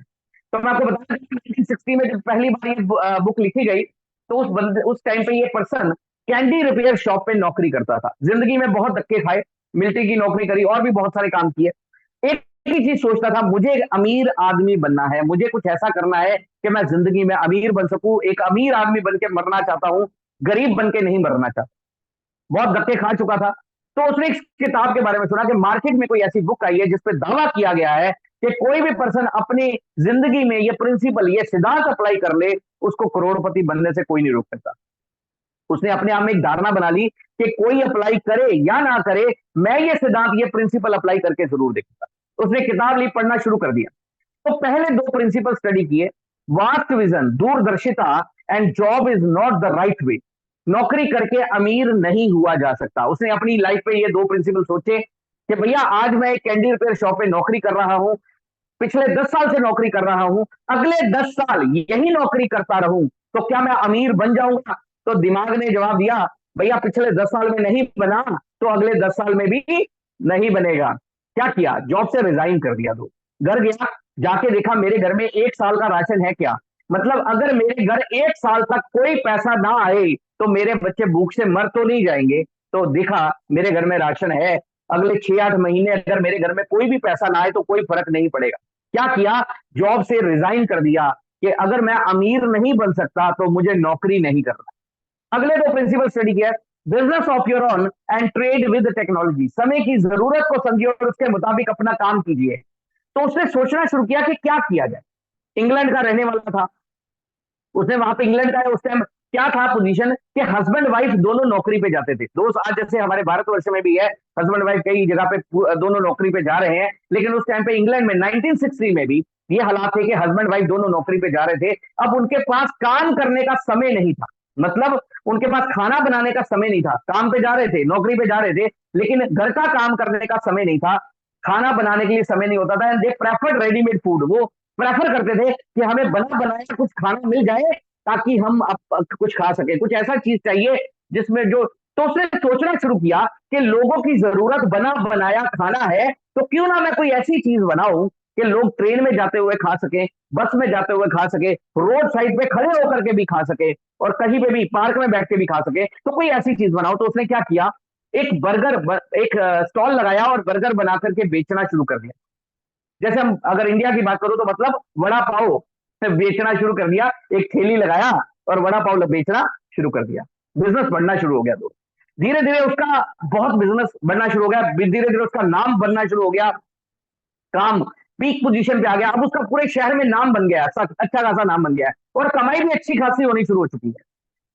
तो मैं आपको बता दूं 1960 में जब पहली बार ये बुक लिखी गई, तो उस टाइम पे ये पर्सन कैंडी रिपेयर शॉप पे नौकरी करता था। जिंदगी में बहुत धक्के खाए, मिलिट्री की नौकरी करी और भी बहुत सारे काम किए। एक ही चीज सोचता था, मुझे एक अमीर आदमी बनना है, मुझे कुछ ऐसा करना है कि मैं जिंदगी में अमीर बन सकूं, एक अमीर आदमी बन के मरना चाहता हूं, गरीब बन के नहीं मरना चाहता। बहुत धक्के खा चुका था। तो उसने एक किताब के बारे में सुना कि मार्केट में कोई ऐसी बुक आई है जिसपे दावा किया गया है कि कोई भी पर्सन अपनी जिंदगी में ये प्रिंसिपल, ये सिद्धांत अप्लाई कर ले, उसको करोड़पति बनने से कोई नहीं रोक सकता। उसने अपने आप में एक धारणा बना ली कि कोई अप्लाई करे या ना करे, मैं ये सिद्धांत, ये प्रिंसिपल अप्लाई करके जरूर देखूंगा। उसने किताब ली, पढ़ना शुरू कर दिया। तो पहले 2 प्रिंसिपल स्टडी किए, वास्ट विजन, दूरदर्शिता, and job is not the right way. नौकरी करके अमीर नहीं हुआ जा सकता। उसने अपनी लाइफ पे ये 2 प्रिंसिपल सोचे कि भैया आज मैं एक कैंडी रिपेयर शॉप पे नौकरी कर रहा हूं, पिछले 10 साल से नौकरी कर रहा हूं, अगले 10 साल यही नौकरी करता रहूं तो क्या मैं अमीर बन जाऊंगा? तो दिमाग ने जवाब दिया, भैया पिछले 10 साल में नहीं बना तो अगले 10 साल में भी नहीं बनेगा। क्या किया? जॉब से रिजाइन कर दिया। दो घर गया, जाके देखा मेरे घर में 1 साल का राशन है क्या। मतलब अगर मेरे घर 1 साल तक कोई पैसा ना आए तो मेरे बच्चे भूख से मर तो नहीं जाएंगे। तो देखा मेरे घर में राशन है, अगले 6-8 महीने अगर मेरे घर में कोई भी पैसा ना आए तो कोई फर्क नहीं पड़ेगा। क्या किया? जॉब से रिजाइन कर दिया कि अगर मैं अमीर नहीं बन सकता तो मुझे नौकरी नहीं करना। अगले 2 प्रिंसिपल स्टडी किया, business of your own and trade with technology. समय की जरूरत को समझिए और उसके मुताबिक अपना काम कीजिए। तो उसने सोचना शुरू किया कि क्या किया जाए। इंग्लैंड का रहने वाला था, उसने वहां पे इंग्लैंड का है, उस टाइम क्या था पोजीशन कि हस्बैंड वाइफ दोनों नौकरी पे जाते थे। दोस्त, आज जैसे हमारे भारतवर्ष में भी है, हस्बैंड वाइफ कई जगह पे दोनों नौकरी पे जा रहे हैं, लेकिन उस टाइम पे इंग्लैंड में 1960 में भी ये हालात थे कि हस्बैंड वाइफ दोनों नौकरी पे जा रहे थे। अब उनके पास काम करने का समय नहीं था, मतलब उनके पास खाना बनाने का समय नहीं था। काम पे जा रहे थे, नौकरी पे जा रहे थे, लेकिन घर का काम करने का समय नहीं था, खाना बनाने के लिए समय नहीं होता था। And they preferred readymade food. वो प्रेफर करते थे कि हमें बना बनाया कुछ खाना मिल जाए ताकि हम कुछ खा सके, कुछ ऐसा चीज चाहिए जिसमें जो। तो उसने सोचना शुरू किया कि लोगों की जरूरत बना बनाया खाना है, तो क्यों ना मैं कोई ऐसी चीज बनाऊं कि लोग ट्रेन में जाते हुए खा सके, बस में जाते हुए खा सके, रोड साइड पे खड़े होकर के भी खा सके, और कहीं पे भी पार्क में बैठ के भी खा सके। तो कोई ऐसी चीज बनाओ। तो उसने क्या किया, एक एक स्टॉल लगाया और बर्गर बना करके बेचना शुरू कर दिया। जैसे हम अगर इंडिया की बात करो तो मतलब वड़ा पाव बेचना शुरू कर दिया। एक ठेली लगाया और वड़ा पाव बेचना शुरू कर दिया। बिजनेस बढ़ना शुरू हो गया। तो धीरे धीरे उसका बहुत बिजनेस बढ़ना शुरू हो गया, धीरे धीरे उसका नाम बनना शुरू हो गया। काम पीक पोजीशन पे आ गया, अब उसका पूरे शहर में नाम बन गया, अच्छा खासा नाम बन गया है और कमाई भी अच्छी खासी होनी शुरू हो चुकी है।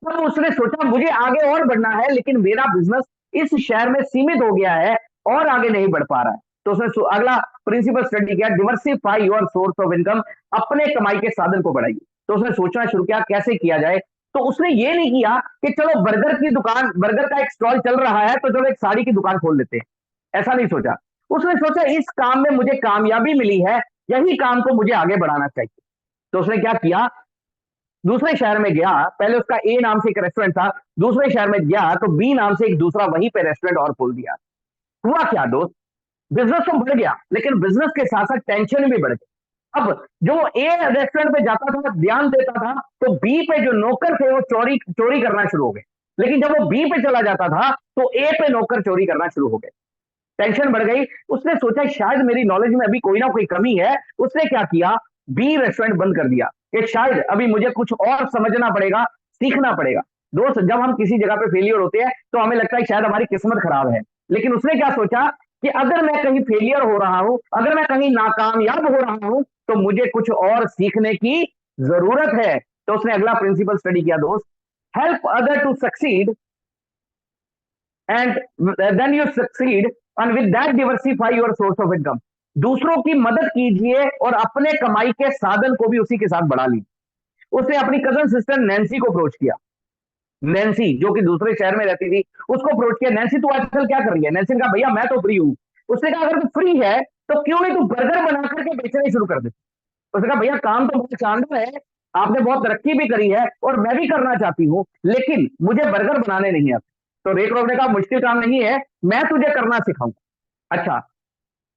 तो उसने सोचा मुझे आगे और बढ़ना है, लेकिन मेरा बिजनेस इस शहर में सीमित हो गया है और आगे नहीं बढ़ पा रहा है। तो उसने अगला प्रिंसिपल स्टडी किया, diversify your source of income, अपने कमाई के साधन को बढ़ाइए। तो उसने सोचना शुरू किया कैसे किया जाए। तो उसने ये नहीं किया कि चलो बर्गर की दुकान, बर्गर का एक स्टॉल चल रहा है तो चलो एक साड़ी की दुकान खोल लेते हैं, ऐसा नहीं सोचा। उसने सोचा इस काम में मुझे कामयाबी मिली है, यही काम को मुझे आगे बढ़ाना चाहिए। तो उसने क्या किया, दूसरे शहर में गया, पहले उसका ए नाम से एक रेस्टोरेंट था, दूसरे शहर में गया तो बी नाम से एक दूसरा वहीं पे रेस्टोरेंट और खोल दिया। हुआ क्या दोस्त, बिजनेस तो बढ़ गया लेकिन बिजनेस के साथ साथ टेंशन भी बढ़ गई। अब जो ए रेस्टोरेंट पे जाता था, ध्यान देता था, तो बी पे जो नौकर थे वो चोरी चोरी करना शुरू हो गए। लेकिन जब वो बी पे चला जाता था तो ए पे नौकर चोरी करना शुरू हो गए। टेंशन बढ़ गई। उसने सोचा शायद मेरी नॉलेज में अभी कोई ना कोई कमी है। उसने क्या किया, बी रेस्टोरेंट बंद कर दिया कि शायद अभी मुझे कुछ और समझना पड़ेगा, सीखना पड़ेगा। दोस्त, जब हम किसी जगह पे फेलियर होते हैं तो हमें लगता है शायद हमारी किस्मत खराब है, लेकिन उसने क्या सोचा कि अगर मैं कहीं फेलियर हो रहा हूं, अगर मैं कहीं नाकामयाब हो रहा हूं, तो मुझे कुछ और सीखने की जरूरत है। तो उसने अगला प्रिंसिपल स्टडी किया दोस्त, help other to succeed and then you succeed and with that diversify your source of income. दूसरों की मदद कीजिए और अपने कमाई के साधन को भी उसी के साथ बढ़ा लीजिए। उसने अपनी कजन सिस्टर नैन्सी को अप्रोच किया। नैन्सी जो कि दूसरे शहर में रहती थी, उसको अप्रोच किया, नैन्सी तू आजकल क्या कर रही है? नैन्सी ने कहा भैया मैं तो फ्री हूं। उसने कहा अगर तू फ्री है तो क्यों नहीं तू बर्गर बना करके बेचने शुरू कर दे। उसने कहा भैया काम तो बहुत शानदार है, आपने बहुत तरक्की भी करी है और मैं भी करना चाहती हूं, लेकिन मुझे बर्गर बनाने नहीं आते। तो रेक रॉक ने कहा मुश्किल काम नहीं है, मैं तुझे करना सिखाऊंगा। अच्छा,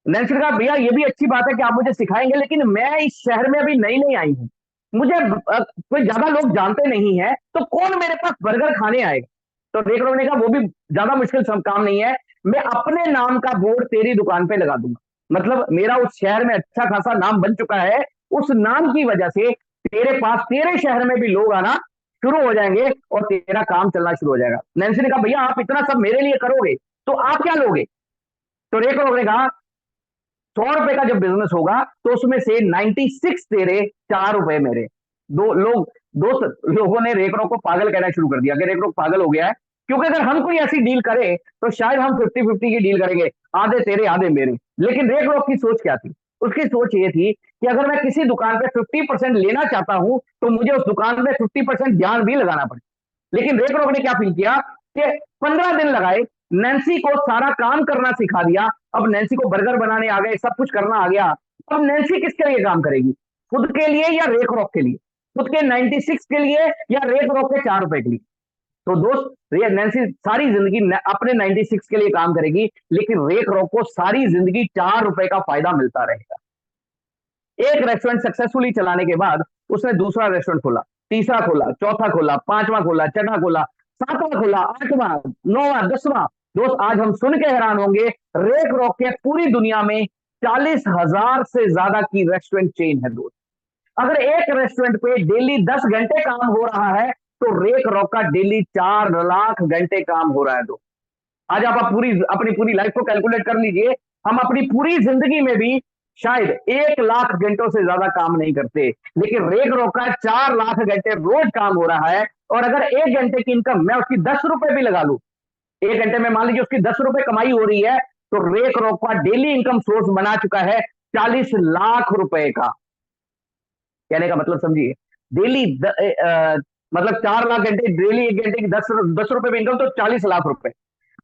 नैन्सी ने कहा भैया ये भी अच्छी बात है कि आप मुझे सिखाएंगे, लेकिन मैं इस शहर में अभी नई नई आई हूं, मुझे कोई ज्यादा लोग जानते नहीं है, तो कौन मेरे पास बर्गर खाने आएगा? तो रेक रॉक ने कहा वो भी ज्यादा मुश्किल काम नहीं है, मैं अपने नाम का बोर्ड तेरी दुकान पे लगा दूंगा। मतलब मेरा उस शहर में अच्छा खासा नाम बन चुका है, उस नाम की वजह से तेरे पास, तेरे शहर में भी लोग आना शुरू हो जाएंगे और तेरा काम चलना शुरू हो जाएगा। नैन्सी ने कहा भैया आप इतना सब मेरे लिए करोगे तो आप क्या लोगे? तो रेक रॉक ने कहा 100 रुपए का जब बिजनेस होगा तो उसमें से 96 तेरे, 4 रुपए मेरे। दो लोग, दोस्त लोगों ने रेक रॉक को पागल कहना शुरू कर दिया कि रेक रॉक पागल हो गया है, क्योंकि अगर हम कोई ऐसी डील करें तो शायद हम 50-50 की डील करेंगे, आधे तेरे आधे मेरे। लेकिन रेक रॉक की सोच क्या थी? उसकी सोच ये थी कि अगर मैं किसी दुकान पे 50% लेना चाहता हूं तो मुझे उस दुकान में 50% ध्यान भी लगाना पड़े। लेकिन रेक रॉक ने क्या फील किया कि 15 दिन लगाए, नैन्सी को सारा काम करना सिखा दिया। अब नैन्सी को बर्गर बनाने आ गए, सब कुछ करना आ गया। अब नैन्सी किसके लिए काम करेगी, खुद के लिए या रेक रॉक के लिए? खुद के 96 के लिए या रेक रॉक के 4 रुपए के लिए? तो दोस्त ये नैन्सी सारी जिंदगी अपने 96 के लिए काम करेगी, लेकिन रेक रॉक को सारी जिंदगी 4 रुपए का फायदा मिलता रहेगा। एक रेस्टोरेंट सक्सेसफुली चलाने के बाद उसने दूसरा रेस्टोरेंट खोला, तीसरा खोला, चौथा खोला, पांचवा खोला, छठा खोला, सातवां खोला, आठवां, नौवां, 10वां। दोस्त आज हम सुन के हैरान होंगे, रेक रॉक के पूरी दुनिया में 40,000 से ज्यादा की रेस्टोरेंट चेन है दोस्त। अगर एक रेस्टोरेंट पे डेली 10 घंटे काम हो रहा है तो रेक रॉक का डेली 4 लाख घंटे काम हो रहा है दोस्त। आज आप पूरी अपनी पूरी लाइफ को कैलकुलेट कर लीजिए, हम अपनी पूरी जिंदगी में भी शायद 1 लाख घंटों से ज्यादा काम नहीं करते, लेकिन रेक रॉक का 4 लाख घंटे रोज काम हो रहा है। और अगर 1 घंटे की इनकम मैं उसकी 10 रुपए भी लगा लूं, 1 घंटे में मान लीजिए उसकी 10 रुपए कमाई हो रही है, तो रेक रॉक का डेली इनकम सोर्स बना चुका है 40 लाख रुपए का। कहने का मतलब समझिए, डेली मतलब 4 लाख घंटे, डेली 1 घंटे की 10 रुपए में इनकम, तो 40 लाख रुपए।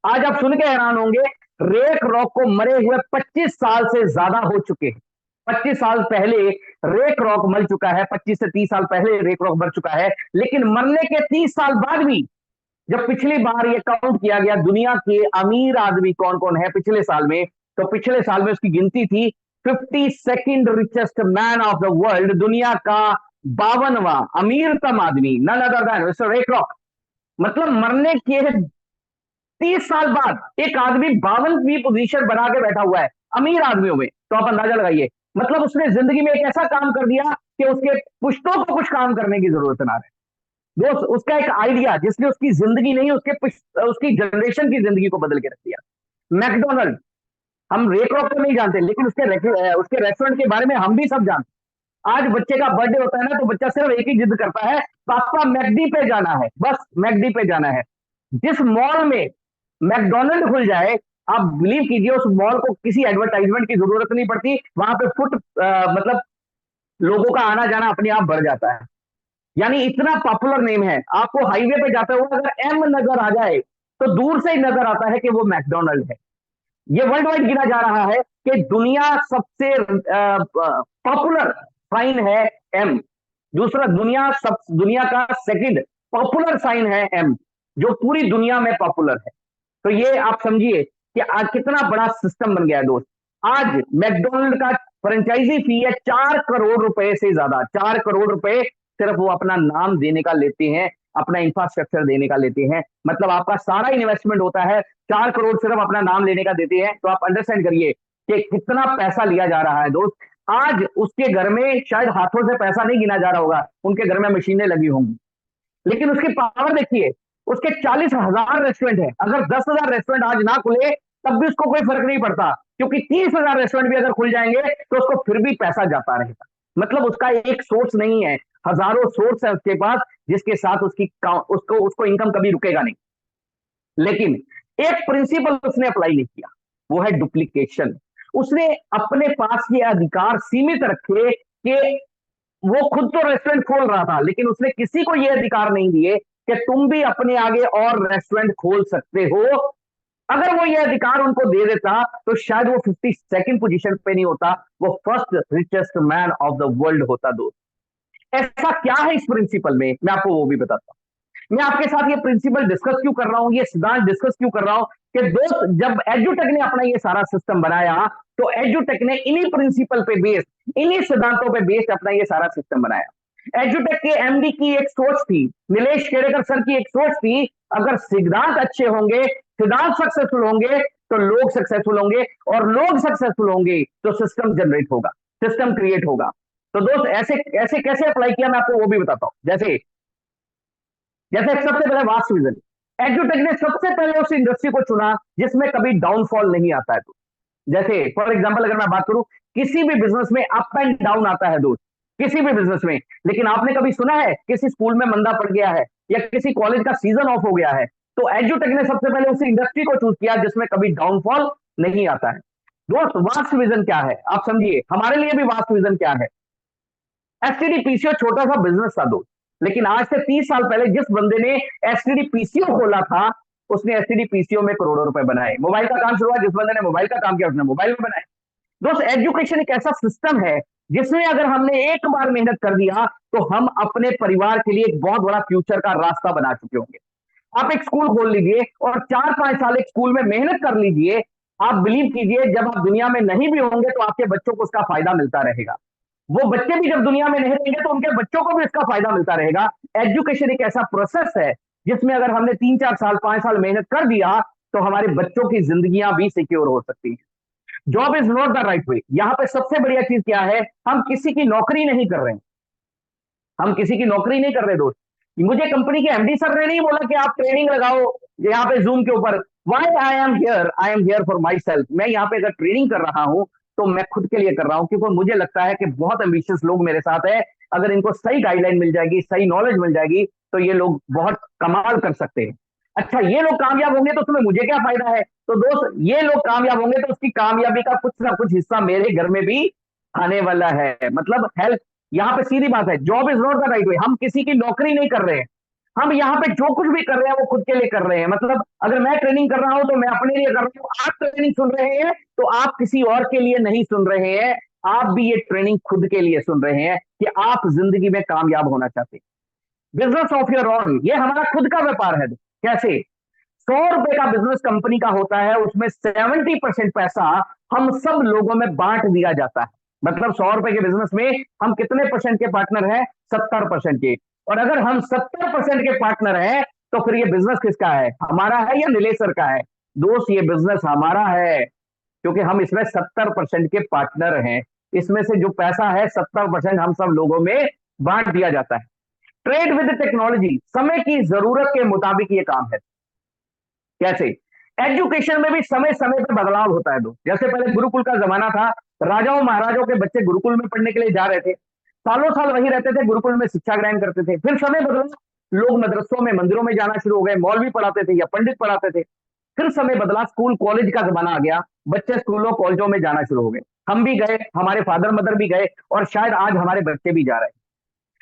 आज आप सुन के हैरान होंगे, रेक रॉक को मरे हुए 25 साल से ज्यादा हो चुके हैं। 25 साल पहले रेक रॉक मर चुका है, 25 से 30 साल पहले रेक रॉक मर चुका है, लेकिन मरने के 30 साल बाद भी जब पिछली बार ये काउंट किया गया दुनिया के अमीर आदमी कौन कौन है पिछले साल में, तो पिछले साल में उसकी गिनती थी 52nd richest man of the world, दुनिया का 52वां अमीरतम आदमी, none other than mister Ray Kroc. मतलब मरने के 30 साल बाद एक आदमी 52वीं पोजीशन बना के बैठा हुआ है अमीर आदमियों में। तो आप अंदाजा लगाइए, मतलब उसने जिंदगी में एक ऐसा काम कर दिया कि उसके पुश्तों को कुछ काम करने की जरूरत ना रहे। दोस्त उसका एक आइडिया जिसने उसकी जिंदगी नहीं, उसकी जनरेशन की जिंदगी को बदल के रख दिया। मैकडोनल्ड, हम रेक्रॉप को नहीं जानते, लेकिन उसके रेस्टोरेंट के बारे में हम भी सब जानते हैं। आज बच्चे का बर्थडे होता है ना, तो बच्चा सिर्फ एक ही जिद करता है, पापा मैकडी पे जाना है, बस मैकडी पे जाना है। जिस मॉल में मैकडोनल्ड खुल जाए, आप बिलीव कीजिए उस मॉल को किसी एडवर्टाइजमेंट की जरूरत नहीं पड़ती, वहां पे मतलब लोगों का आना जाना अपने आप बढ़ जाता है। यानी इतना पॉपुलर नेम है। आपको हाईवे पे जाते हुए अगर एम नजर आ जाए, तो दूर से ही नजर आता है कि वो मैकडोनल्ड है। ये वर्ल्ड वाइड गिना जा रहा है कि दुनिया सबसे पॉपुलर साइन है एम। दूसरा, दुनिया का सेकंड पॉपुलर साइन है एम, जो पूरी दुनिया में पॉपुलर है। तो ये आप समझिए कि आज कितना बड़ा सिस्टम बन गया है दोस्त। आज मैकडोनल्ड का फ्रेंचाइजी फी है 4 करोड़ रुपए से ज्यादा। 4 करोड़ रुपए सिर्फ वो अपना नाम देने का लेते हैं, अपना इंफ्रास्ट्रक्चर देने का लेते हैं। मतलब आपका सारा इन्वेस्टमेंट होता है, 4 करोड़ सिर्फ अपना नाम लेने का देते हैं। तो आप अंडरस्टैंड करिए कि कितना पैसा लिया जा रहा है दोस्त। आज उसके घर में शायद हाथों से पैसा नहीं गिना जा रहा होगा, उनके घर में मशीनें लगी होंगी, लेकिन उसकी पावर देखिए। उसके 40,000 रेस्टोरेंट है। अगर 10,000 रेस्टोरेंट आज ना खुले तब भी उसको कोई फर्क नहीं पड़ता, क्योंकि 30,000 रेस्टोरेंट भी अगर खुल जाएंगे तो उसको फिर भी पैसा जाता रहेगा। मतलब उसका एक सोर्स नहीं है, हजारों सोर्स है उसके पास, जिसके साथ उसको उसको इनकम कभी रुकेगा नहीं। लेकिन एक प्रिंसिपल उसने अप्लाई नहीं किया, वो है डुप्लीकेशन। उसने अपने पास ये अधिकार सीमित रखे कि वो खुद तो रेस्टोरेंट खोल रहा था, लेकिन उसने किसी को यह अधिकार नहीं दिए कि तुम भी अपने आगे और रेस्टोरेंट खोल सकते हो। अगर वो ये अधिकार उनको दे देता तो शायद वो 52nd पोजीशन पे नहीं होता, वो first richest man of the world होता दोस्त। ऐसा क्या है इस प्रिंसिपल में, मैं आपको वो भी बताता हूं। मैं आपके साथ ये प्रिंसिपल डिस्कस क्यों कर रहा हूं, ये सिद्धांत डिस्कस क्यों कर रहा हूं, कि दोस्त जब एजुटेक ने अपना ये सारा सिस्टम बनाया, तो एजुटेक ने इन्हीं प्रिंसिपल पे बेस्ड, इन्हीं सिद्धांतों पे बेस्ड अपना ये सारा सिस्टम बनाया। एजुटेक के एमडी की एक सोच थी, नीलेश केड़ेकर सर की एक सोच थी, अगर सिद्धांत अच्छे होंगे, सिद्धांत सक्सेसफुल होंगे, तो लोग सक्सेसफुल होंगे, और लोग सक्सेसफुल होंगे तो सिस्टम जनरेट होगा, सिस्टम क्रिएट होगा। तो दोस्त ऐसे ऐसे कैसे अप्लाई किया, मैं आपको वो भी बताता हूं। जैसे जैसे सबसे पहले वास्ट विजन। एग्रोटेक ने सबसे पहले उस इंडस्ट्री को चुना जिसमें कभी डाउनफॉल नहीं आता है। तो जैसे फॉर एग्जांपल अगर मैं बात करूं, किसी भी बिजनेस में अप एंड डाउन आता है दोस्त, किसी भी बिजनेस में। लेकिन आपने कभी सुना है किसी स्कूल में मंदा पड़ गया है, या किसी कॉलेज का सीजन ऑफ हो गया है? तो एजुटेक ने सबसे पहले उस इंडस्ट्री को चूज किया जिसमें कभी डाउनफॉल नहीं आता है। दोस्त वास्ट विजन क्या है आप समझिए, हमारे लिए भी वास्ट विजन क्या है। एसटीडी पीसीओ छोटा सा बिजनेस था दोस्त, लेकिन आज से 30 साल पहले जिस बंदे ने एसटीडी पीसीओ खोला था, उसने एसटीडी पीसीओ में करोड़ों रुपए बनाए। मोबाइल का काम शुरू हुआ, जिस बंदे ने मोबाइल का काम किया उसने मोबाइल में बनाए। दोस्त एजुकेशन एक ऐसा सिस्टम है जिसमें अगर हमने एक बार मेहनत कर दिया, तो हम अपने परिवार के लिए एक बहुत बड़ा फ्यूचर का रास्ता बना चुके होंगे। आप एक स्कूल खोल लीजिए और 4-5 साल एक स्कूल में मेहनत कर लीजिए, आप बिलीव कीजिए जब आप दुनिया में नहीं भी होंगे तो आपके बच्चों को उसका फायदा मिलता रहेगा। वो बच्चे भी जब दुनिया में नहीं रहेंगे तो उनके बच्चों को भी इसका फायदा मिलता रहेगा। एजुकेशन एक ऐसा प्रोसेस है जिसमें अगर हमने 3-4 साल 5 साल मेहनत कर दिया, तो हमारे बच्चों की जिंदगियां भी सिक्योर हो सकती हैं। Job is not the right way. यहां पे सबसे बढ़िया चीज क्या है, हम किसी की नौकरी नहीं कर रहे हैं। हम किसी की नौकरी नहीं कर रहे दोस्त। मुझे कंपनी के एमडी सर ने नहीं बोला कि आप ट्रेनिंग लगाओ यहाँ पे जूम के ऊपर। Why I am here for myself. मैं यहाँ पे अगर ट्रेनिंग कर रहा हूं तो मैं खुद के लिए कर रहा हूं, क्योंकि मुझे लगता है कि बहुत एम्बिशियस लोग मेरे साथ है। अगर इनको सही गाइडलाइन मिल जाएगी, सही नॉलेज मिल जाएगी, तो ये लोग बहुत कमाल कर सकते हैं। अच्छा, ये लोग कामयाब होंगे तो तुम्हें मुझे क्या फायदा है? तो दोस्त ये लोग कामयाब होंगे तो उसकी कामयाबी का कुछ ना कुछ हिस्सा मेरे घर में भी आने वाला है। मतलब हेल्थ, यहाँ पे सीधी बात है, job is not the right way. हम किसी की नौकरी नहीं कर रहे हैं, हम यहाँ पे जो कुछ भी कर रहे हैं वो खुद के लिए कर रहे हैं। मतलब अगर मैं ट्रेनिंग कर रहा हूं तो मैं अपने लिए कर रहा हूं, आप ट्रेनिंग सुन रहे हैं तो आप किसी और के लिए नहीं सुन रहे हैं, आप भी ये ट्रेनिंग खुद के लिए सुन रहे हैं कि आप जिंदगी में कामयाब होना चाहते हैं। बिजनेस ऑफ योर ओन, ये हमारा खुद का व्यापार है। कैसे? 100 रुपए का बिजनेस कंपनी का होता है, उसमें 70% पैसा हम सब लोगों में बांट दिया जाता है। मतलब 100 रुपए के बिजनेस में हम कितने परसेंट के पार्टनर हैं? 70% के। और अगर हम 70% के पार्टनर हैं, तो फिर ये बिजनेस किसका है, हमारा है या नीलेश्वर का है? दोस्त ये बिजनेस हमारा है, क्योंकि हम इसमें 70% के पार्टनर हैं। इसमें से जो पैसा है 70% हम सब लोगों में बांट दिया जाता है। ट्रेड विद टेक्नोलॉजी, समय की जरूरत के मुताबिक ये काम है। कैसे? एजुकेशन में भी समय समय पर बदलाव होता है दोस्त। जैसे पहले गुरुकुल का जमाना था, राजाओं महाराजों के बच्चे गुरुकुल में पढ़ने के लिए जा रहे थे, सालों साल वहीं रहते थे, गुरुकुल में शिक्षा ग्रहण करते थे। फिर समय बदला, लोग मदरसों में मंदिरों में जाना शुरू हो गए, मौलवी पढ़ाते थे या पंडित पढ़ाते थे। फिर समय बदला, स्कूल कॉलेज का जमाना आ गया, बच्चे स्कूलों कॉलेजों में जाना शुरू हो गए। हम भी गए, हमारे फादर मदर भी गए, और शायद आज हमारे बच्चे भी जा रहे हैं।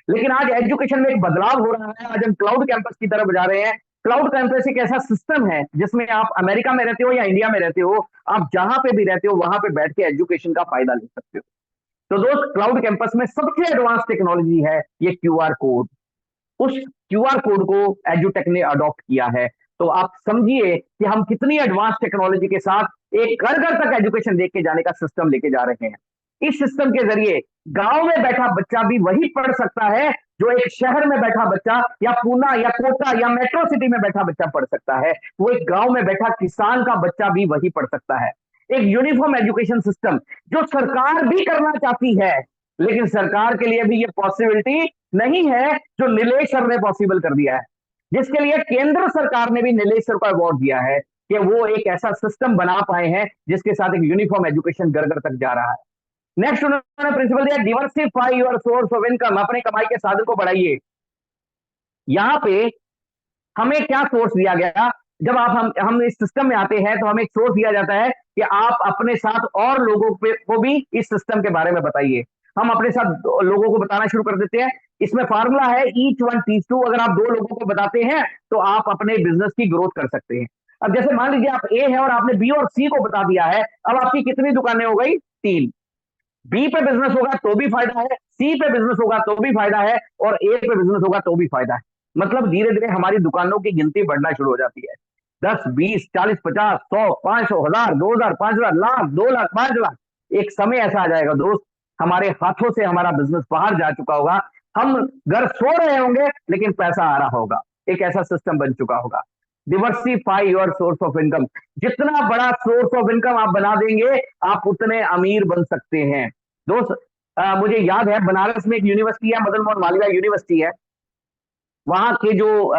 लेकिन आज एजुकेशन में एक बदलाव हो रहा है। आज हम क्लाउड कैंपस की तरफ जा रहे हैं। क्लाउड कैंपस एक ऐसा सिस्टम है जिसमें आप अमेरिका में रहते हो या इंडिया में रहते हो, आप जहां पे भी रहते हो वहां पे बैठ के एजुकेशन का फायदा ले सकते हो। तो दोस्त, क्लाउड कैंपस में सबसे एडवांस टेक्नोलॉजी है ये क्यूआर कोड। उस क्यूआर कोड को एजुटेक ने अडॉप्ट किया है। तो आप समझिए कि हम कितनी एडवांस टेक्नोलॉजी के साथ एक घर घर तक एजुकेशन लेके जाने का सिस्टम लेके जा रहे हैं। इस सिस्टम के जरिए गांव में बैठा बच्चा भी वही पढ़ सकता है जो एक शहर में बैठा बच्चा या पूना या कोटा या मेट्रो सिटी में बैठा बच्चा पढ़ सकता है। वो एक गांव में बैठा किसान का बच्चा भी वही पढ़ सकता है। एक यूनिफॉर्म एजुकेशन सिस्टम जो सरकार भी करना चाहती है, लेकिन सरकार के लिए भी ये पॉसिबिलिटी नहीं है जो नीलेश सर ने पॉसिबल कर दिया है, जिसके लिए केंद्र सरकार ने भी नीलेश सर को अवार्ड दिया है कि वो एक ऐसा सिस्टम बना पाए हैं जिसके साथ एक यूनिफॉर्म एजुकेशन घर घर तक जा रहा है। नेक्स्ट उन्होंने प्रिंसिपल दिया, diversify your source of income, अपने कमाई के साधन को बढ़ाइए। यहां पे हमें क्या सोर्स दिया गया? जब हम इस सिस्टम में आते हैं तो हमें एक सोर्स दिया जाता है कि आप अपने साथ और लोगों को भी इस सिस्टम के बारे में बताइए। हम अपने साथ लोगों को बताना शुरू कर देते हैं। इसमें फार्मूला है ईच वन टीच टू। अगर आप 2 लोगों को बताते हैं तो आप अपने बिजनेस की ग्रोथ कर सकते हैं। अब जैसे मान लीजिए आप ए है और आपने बी और सी को बता दिया है, अब आपकी कितनी दुकानें हो गई? 3। बी पे बिजनेस होगा तो भी फायदा है, सी पे बिजनेस होगा तो भी फायदा है, और ए पे बिजनेस होगा तो भी फायदा है। मतलब धीरे धीरे हमारी दुकानों की गिनती बढ़ना शुरू हो जाती है। 10, 20, 40, 50, 100, 500, 1000, 2000, 5000, लाख, 2 लाख, 5 लाख। एक समय ऐसा आ जाएगा दोस्त, हमारे हाथों से हमारा बिजनेस बाहर जा चुका होगा। हम घर सो रहे होंगे लेकिन पैसा आ रहा होगा। एक ऐसा सिस्टम बन चुका होगा। Diversify your source of income. जितना बड़ा सोर्स ऑफ इनकम आप बना देंगे, आप उतने अमीर बन सकते हैं। दोस्त, मुझे याद है बनारस में एक यूनिवर्सिटी है, मदन मोहन मालवीय यूनिवर्सिटी है। वहां के जो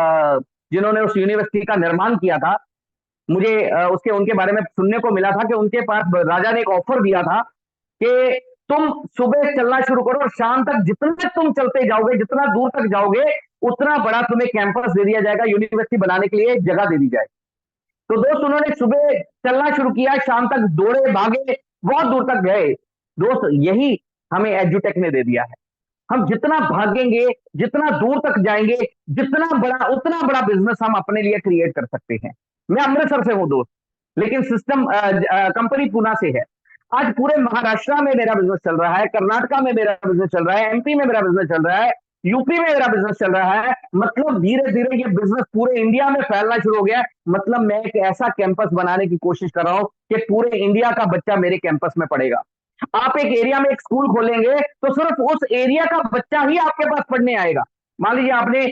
जिन्होंने उस यूनिवर्सिटी का निर्माण किया था, मुझे उसके उनके बारे में सुनने को मिला था कि उनके पास राजा ने एक ऑफर दिया था कि तुम सुबह चलना शुरू करो और शाम तक जितना तुम चलते जाओगे, जितना दूर तक जाओगे, उतना बड़ा तुम्हें कैंपस दे दिया जाएगा, यूनिवर्सिटी बनाने के लिए जगह दे दी जाएगी। तो दोस्त, उन्होंने सुबह चलना शुरू किया, शाम तक दौड़े भागे, बहुत दूर तक गए। दोस्त, यही हमें एजुटेक ने दे दिया है। हम जितना भागेंगे, जितना दूर तक जाएंगे, जितना बड़ा उतना बड़ा बिजनेस हम अपने लिए क्रिएट कर सकते हैं। मैं अमृतसर से हूं दोस्त, लेकिन सिस्टम कंपनी पूना से है। आज पूरे महाराष्ट्र में मेरा बिजनेस चल रहा है, कर्नाटका में मेरा बिजनेस चल रहा है, एमपी में मेरा बिजनेस चल रहा है, यूपी में मेरा बिजनेस चल रहा है। मतलब धीरे धीरे ये बिजनेस पूरे इंडिया में फैलना शुरू हो गया है। मतलब मैं एक ऐसा कैंपस बनाने की कोशिश कर रहा हूं कि पूरे इंडिया का बच्चा मेरे कैंपस में पढ़ेगा। आप एक एरिया में एक स्कूल खोलेंगे तो सिर्फ उस एरिया का बच्चा ही आपके पास पढ़ने आएगा। मान लीजिए आपने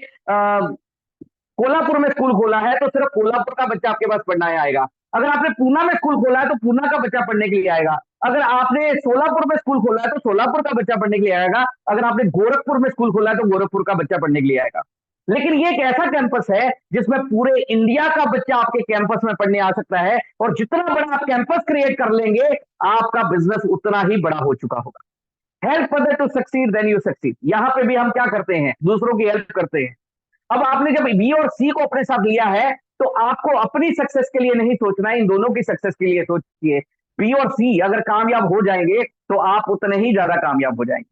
कोल्हापुर में स्कूल खोला है तो सिर्फ कोल्हापुर का बच्चा आपके पास पढ़ना आएगा। अगर आपने पूना में स्कूल खोला है तो पूना का बच्चा पढ़ने के लिए आएगा। अगर आपने सोलापुर में स्कूल खोला है तो सोलापुर का बच्चा पढ़ने के लिए आएगा। अगर आपने गोरखपुर में स्कूल खोला है तो गोरखपुर का बच्चा पढ़ने के लिए आएगा। लेकिन ये एक ऐसा कैंपस है जिसमें पूरे इंडिया का बच्चा आपके कैंपस में पढ़ने आ सकता है, और जितना बड़ा आप कैंपस क्रिएट कर लेंगे, आपका बिजनेस उतना ही बड़ा हो चुका होगा। Help other to succeed then you succeed. यहां पे भी हम क्या करते हैं? दूसरों की हेल्प करते हैं। अब आपने जब बी और सी को अपने साथ लिया है तो आपको अपनी सक्सेस के लिए नहीं सोचना है, इन दोनों की सक्सेस के लिए सोचिए। बी और सी अगर कामयाब हो जाएंगे तो आप उतने ही ज्यादा कामयाब हो जाएंगे।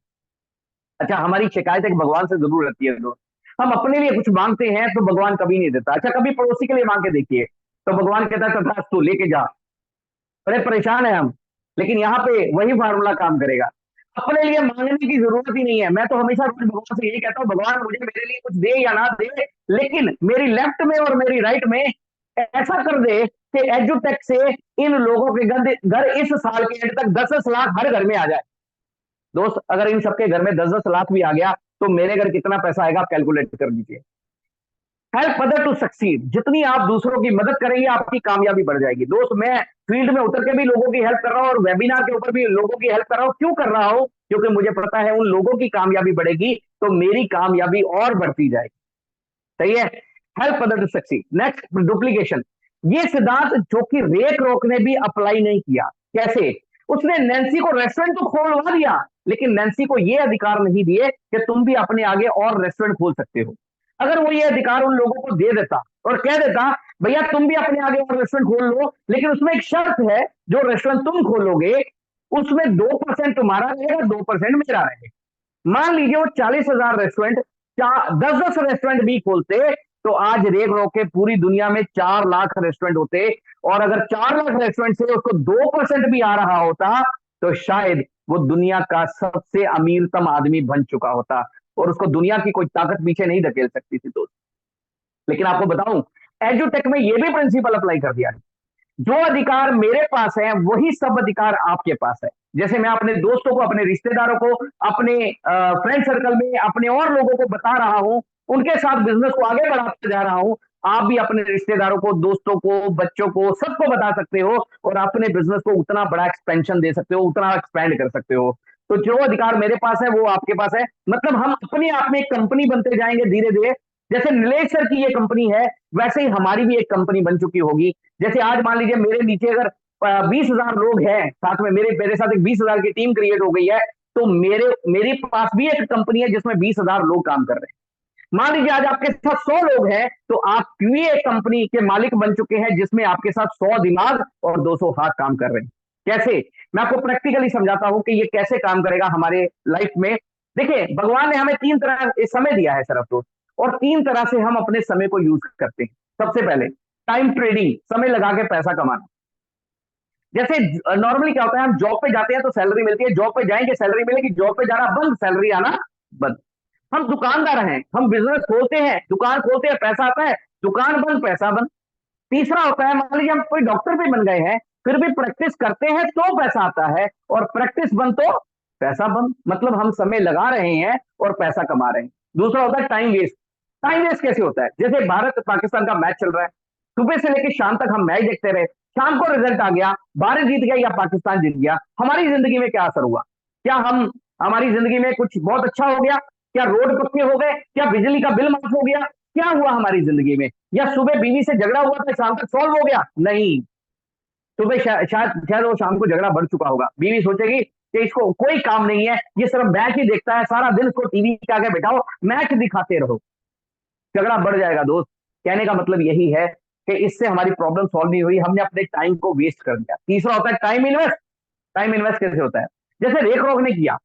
अच्छा, हमारी शिकायत एक भगवान से जरूर रहती है दोस्त। हम अपने लिए कुछ मांगते हैं तो भगवान कभी नहीं देता। अच्छा, कभी पड़ोसी के लिए मांग के देखिए तो भगवान कहता है तथास्तु, लेके जा। बड़े परेशान है हम, लेकिन यहाँ पे वही फार्मूला काम करेगा। अपने लिए मांगने की जरूरत ही नहीं है। मैं तो हमेशा रोज भगवान से यही कहता हूँ, भगवान मुझे मेरे लिए कुछ दे या ना दे, लेकिन मेरी लेफ्ट में और मेरी राइट में ऐसा कर दे कि एजुटेक से इन लोगों के घर इस साल के एंड तक 10-10 लाख हर घर में आ जाए। दोस्त, अगर इन सबके घर में 10-10 लाख भी आ गया तो मेरे घर कितना पैसा आएगा आप कैलकुलेट कर लीजिए। Help other to succeed. जितनी आप दूसरों की मदद करेंगे आपकी कामयाबी बढ़ जाएगी। दोस्त, मैं फील्ड में उतर के भी लोगों की हेल्प कर रहा हूं और वेबिनार के ऊपर भी लोगों की हेल्प कर रहा हूं। क्यों कर रहा हूं? क्योंकि मुझे पता है उन लोगों की कामयाबी बढ़ेगी तो मेरी कामयाबी और बढ़ती जाएगी। सही है? Help other to succeed. Next, duplication. ये सिद्धांत जो कि रे क्रॉक ने भी अप्लाई नहीं किया। कैसे? उसने नैन्सी को रेस्टोरेंट तो खोलवा दिया, लेकिन नैन्सी को यह अधिकार नहीं दिए कि तुम भी अपने आगे और रेस्टोरेंट खोल सकते हो। अगर वो ये अधिकार उन लोगों को दे देता और कह देता भैया तुम भी अपने आगे और रेस्टोरेंट खोल लो, लेकिन उसमें एक शर्त है, जो रेस्टोरेंट तुम खोलोगे उसमें 2% तुम्हारा रहेगा, 2% मेरा रहेगा। मान लीजिए वो 40,000 रेस्टोरेंट 10-10 रेस्टोरेंट भी खोलते, तो आज रेग रो के पूरी दुनिया में 4 लाख रेस्टोरेंट होते। और अगर 4 लाख रेस्टोरेंट से उसको 2% भी आ रहा होता, तो शायद वो दुनिया का सबसे अमीरतम आदमी बन चुका होता, और उसको दुनिया की कोई ताकत पीछे नहीं धकेल सकती थी दोस्त। लेकिन आपको बताऊं, एजुटेक में ये भी प्रिंसिपल अप्लाई कर दिया है। जो अधिकार मेरे पास है वही सब अधिकार आपके पास है। जैसे मैं अपने दोस्तों को, अपने रिश्तेदारों को, अपने फ्रेंड सर्कल में अपने और लोगों को बता रहा हूं, उनके साथ बिजनेस को आगे बढ़ाते जा रहा हूं, आप भी अपने रिश्तेदारों को, दोस्तों को, बच्चों को, सबको बता सकते हो और अपने बिजनेस को उतना बड़ा एक्सपेंशन दे सकते हो, उतना एक्सपेंड कर सकते हो। तो जो अधिकार मेरे पास है वो आपके पास है। मतलब हम अपने आप में एक कंपनी बनते जाएंगे धीरे धीरे। जैसे नीलेश सर की ये कंपनी है, वैसे ही हमारी भी एक कंपनी बन चुकी होगी। जैसे आज मान लीजिए मेरे नीचे अगर 20,000 लोग हैं साथ में, मेरे मेरे साथ एक 20,000 की टीम क्रिएट हो गई है, तो मेरे पास भी एक कंपनी है जिसमें 20,000 लोग काम कर रहे हैं। मान लीजिए आज आपके साथ 100 लोग हैं, तो आप भी एक कंपनी के मालिक बन चुके हैं जिसमें आपके साथ 100 दिमाग और 200 हाथ काम कर रहे हैं। कैसे? मैं आपको प्रैक्टिकली समझाता हूं कि ये कैसे काम करेगा हमारे लाइफ में। देखिए, भगवान ने हमें 3 तरह समय दिया है सिर्फ दोस्त, और 3 तरह से हम अपने समय को यूज करते हैं। सबसे पहले टाइम ट्रेडिंग, समय लगा के पैसा कमाना। जैसे नॉर्मली क्या होता है, हम जॉब पे जाते हैं तो सैलरी मिलती है, जॉब पे जाएंगे सैलरी मिलेगी, जॉब पे जाना बंद, सैलरी आना बंद। हम दुकानदार हैं, हम बिजनेस खोलते हैं, दुकान खोलते हैं, पैसा आता है, दुकान बंद, पैसा बंद। तीसरा होता है, मान लीजिए हम कोई डॉक्टर भी बन गए हैं, फिर भी प्रैक्टिस करते हैं तो पैसा आता है, और प्रैक्टिस बंद तो पैसा बंद। मतलब हम समय लगा रहे हैं और पैसा कमा रहे हैं। दूसरा होता है टाइम वेस्ट। टाइम वेस्ट कैसे होता है? जैसे भारत पाकिस्तान का मैच चल रहा है, सुबह से लेकर शाम तक हम मैच देखते रहे, शाम को रिजल्ट आ गया, भारत जीत गया या पाकिस्तान जीत गया, हमारी जिंदगी में क्या असर हुआ? क्या हम हमारी जिंदगी में कुछ बहुत अच्छा हो गया? क्या रोड पक्के हो गए? क्या बिजली का बिल माफ हो गया? क्या हुआ हमारी जिंदगी में? या सुबह बीवी से झगड़ा हुआ था, शाम तक सॉल्व हो गया? नहीं। सुबह शायद शायद वो शाम को झगड़ा बढ़ चुका होगा, बीवी सोचेगी कि इसको कोई काम नहीं है, ये सिर्फ मैच ही देखता है, सारा दिन इसको टीवी के आगे बैठाओ, मैच दिखाते रहो, झगड़ा बढ़ जाएगा दोस्त। कहने का मतलब यही है कि इससे हमारी प्रॉब्लम सॉल्व नहीं हुई, हमने अपने टाइम को वेस्ट कर दिया। तीसरा होता है टाइम इन्वेस्ट। टाइम इन्वेस्ट कैसे होता है? जैसे रेक रॉक ने किया,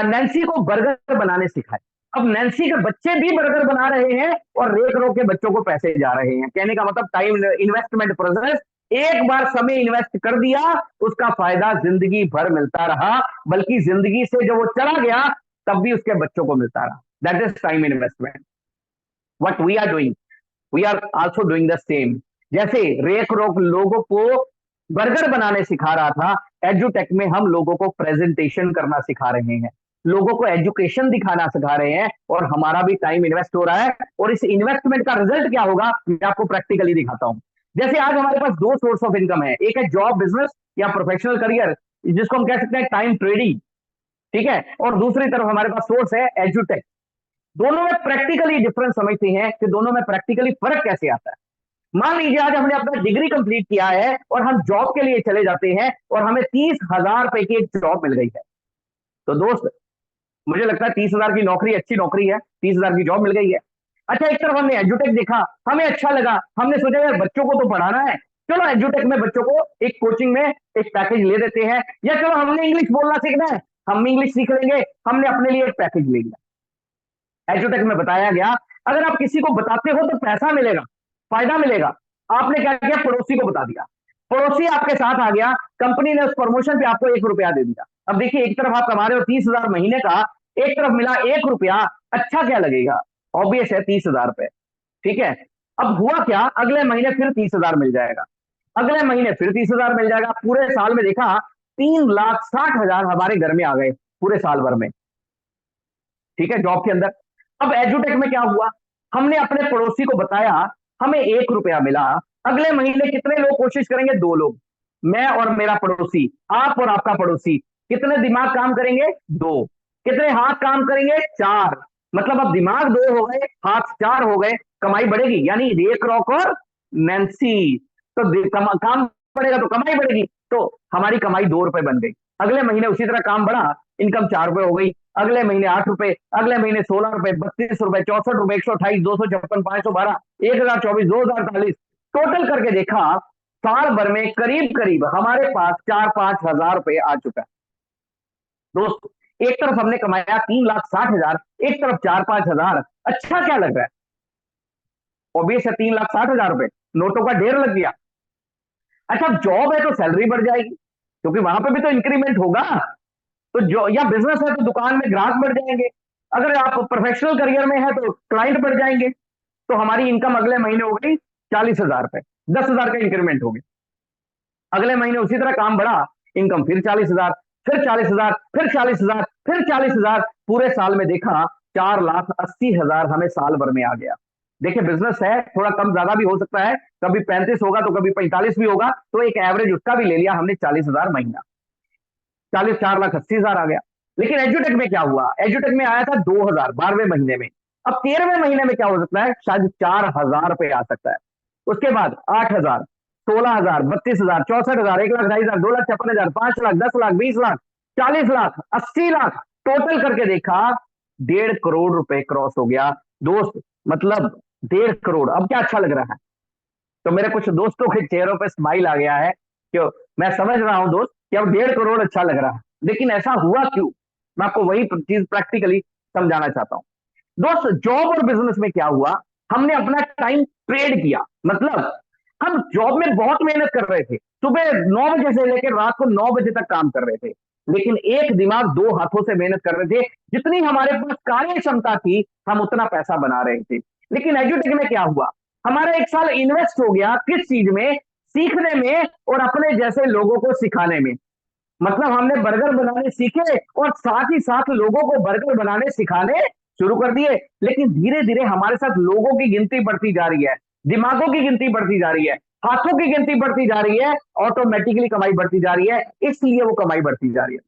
नैन्सी को बर्गर बनाने सिखाए, अब नैन्सी के बच्चे भी बर्गर बना रहे हैं और रेक रॉक के बच्चों को पैसे जा रहे हैं। कहने का मतलब टाइम इन्वेस्टमेंट प्रोसेस, एक बार समय इन्वेस्ट कर दिया, उसका फायदा जिंदगी भर मिलता रहा, बल्कि जिंदगी से जब वो चला गया तब भी उसके बच्चों को मिलता रहा। That is time investment. What we are doing, we are also doing the same. जैसे रेक रॉक लोगों को बर्गर बनाने सिखा रहा था, एजुटेक में हम लोगों को प्रेजेंटेशन करना सिखा रहे हैं, लोगों को एजुकेशन दिखाना सिखा रहे हैं, और हमारा भी टाइम इन्वेस्ट हो रहा है। और इस इन्वेस्टमेंट का रिजल्ट क्या होगा, मैं आपको प्रैक्टिकली दिखाता हूं। जैसे आज हमारे पास 2 सोर्स ऑफ इनकम है, एक है जॉब बिजनेस या प्रोफेशनल करियर, जिसको हम कह सकते हैं टाइम ट्रेडिंग, ठीक है, और दूसरी तरफ हमारे पास सोर्स है एजुटेक। दोनों में प्रैक्टिकली डिफरेंस समझते हैं कि दोनों में प्रैक्टिकली फर्क कैसे आता है। मान लीजिए आज हमने अपना डिग्री कंप्लीट किया है और हम जॉब के लिए चले जाते हैं और हमें 30,000 रुपए की एक जॉब मिल गई है। तो दोस्त, मुझे लगता है 30,000 की नौकरी अच्छी नौकरी है, 30,000 की जॉब मिल गई है। अच्छा, एक तरफ हमने एजुटेक देखा, हमें अच्छा लगा, हमने सोचा यार बच्चों को तो पढ़ाना है, चलो एजुटेक में बच्चों को एक कोचिंग में एक पैकेज ले देते हैं, या चलो हमने इंग्लिश बोलना सीखना है, हम इंग्लिश सीख लेंगे, हमने अपने लिए एक पैकेज ले लिया। एजुटेक में बताया गया, अगर आप किसी को बताते हो तो पैसा मिलेगा, फायदा मिलेगा। आपने क्या किया, पड़ोसी को बता दिया, पड़ोसी आपके साथ आ गया, कंपनी ने उस प्रमोशन पे आपको 1 रुपया दे दिया। अब देखिए, एक तरफ आप कमा रहे हो 30,000 महीने का, एक तरफ मिला 1 रुपया, अच्छा क्या लगेगा? ऑब्वियस है 30,000 रुपए, ठीक है। अब हुआ क्या, अगले महीने फिर 30,000 मिल जाएगा, अगले महीने फिर 30,000 मिल जाएगा, पूरे साल में देखा 3,60,000 हमारे घर में आ गए पूरे साल भर में, ठीक है, जॉब के अंदर। अब एजुटेक में क्या हुआ, हमने अपने पड़ोसी को बताया, हमें 1 रुपया मिला, अगले महीने कितने लोग कोशिश करेंगे? 2 लोग, मैं और मेरा पड़ोसी, आप और आपका पड़ोसी। कितने दिमाग काम करेंगे? 2। कितने हाथ काम करेंगे? 4। मतलब अब दिमाग 2 हो गए, हाथ 4 हो गए, कमाई बढ़ेगी। यानी रेक रॉक और नैन्सी, तो काम बढ़ेगा तो कमाई बढ़ेगी, तो हमारी कमाई 2 रुपए बन गई। अगले महीने उसी तरह काम बढ़ा, इनकम 4 रुपए हो गई, अगले महीने 8 रुपए, अगले महीने 16 रुपए, 32 रुपए, 64 रुपए, 128, 256, 512, 1024, 2048, टोटल करके देखा साल भर में करीब करीब हमारे पास 4-5 हजार रुपए आ चुका है। दोस्त, एक तरफ हमने कमाया 3,60,000, एक तरफ 4-5 हजार, अच्छा क्या लग रहा है? ऑब्वियस है 3,60,000 रुपए, नोटों का ढेर लग गया। अच्छा, जॉब है तो सैलरी बढ़ जाएगी, क्योंकि वहां पे भी तो इंक्रीमेंट होगा। तो जो, या बिजनेस है तो दुकान में ग्राहक बढ़ जाएंगे, अगर आप प्रोफेशनल करियर में है तो क्लाइंट बढ़ जाएंगे। तो हमारी इनकम अगले महीने हो गई 40,000 रुपए, 10,000 का इंक्रीमेंट हो गया। अगले महीने उसी तरह काम बढ़ा, इनकम फिर 40,000, फिर 40,000, फिर 40,000, फिर 40,000, पूरे साल में देखा 4,80,000 हमें साल भर में आ गया। देखिए, बिजनेस है, थोड़ा कम ज्यादा भी हो सकता है, कभी 35 होगा तो कभी 45 भी होगा, तो एक एवरेज उसका भी ले लिया हमने 40,000 महीना, 40, 4,80,000 आ गया। लेकिन एजुटेक में क्या हुआ? एजुटेक में आया था 2,000 12वें महीने में। अब 13वें महीने में क्या हो सकता है? शायद 4,000 रुपए आ सकता है। उसके बाद 8,000, 16,000, 32,000, 64,000, 1,00,000, 2,50,000, 2,56,000, 5,00,000, 10,00,000, 20,00,000, 40,00,000, 80,00,000, टोटल करके देखा 1.5 करोड़ रुपए क्रॉस हो गया। दोस्त, मतलब 1.5 करोड़, अब क्या अच्छा लग रहा है? तो मेरे कुछ दोस्तों के चेहरों पे स्माइल आ गया है, क्यों? मैं समझ रहा हूं दोस्त कि अब 1.5 करोड़ अच्छा लग रहा है, लेकिन ऐसा हुआ क्यों? मैं आपको वही चीज प्रैक्टिकली समझाना चाहता हूं। दोस्त, जॉब और बिजनेस में क्या हुआ? हमने अपना टाइम ट्रेड किया। मतलब हम जॉब में बहुत मेहनत कर रहे थे, सुबह 9 बजे से लेकर रात को 9 बजे तक काम कर रहे थे, लेकिन एक दिमाग दो हाथों से मेहनत कर रहे थे। जितनी हमारे पास कार्य क्षमता थी, हम उतना पैसा बना रहे थे। लेकिन एजुटेक में क्या हुआ? हमारा एक साल इन्वेस्ट हो गया किस चीज में? सीखने में और अपने जैसे लोगों को सिखाने में। मतलब हमने बर्गर बनाने सीखे और साथ ही साथ लोगों को बर्गर बनाने सिखाने शुरू कर दिए। लेकिन धीरे धीरे हमारे साथ लोगों की गिनती बढ़ती जा रही है, दिमागों की गिनती बढ़ती जा रही है, हाथों की गिनती बढ़ती जा रही है, ऑटोमेटिकली कमाई बढ़ती जा रही है, इसलिए वो कमाई बढ़ती जा रही है।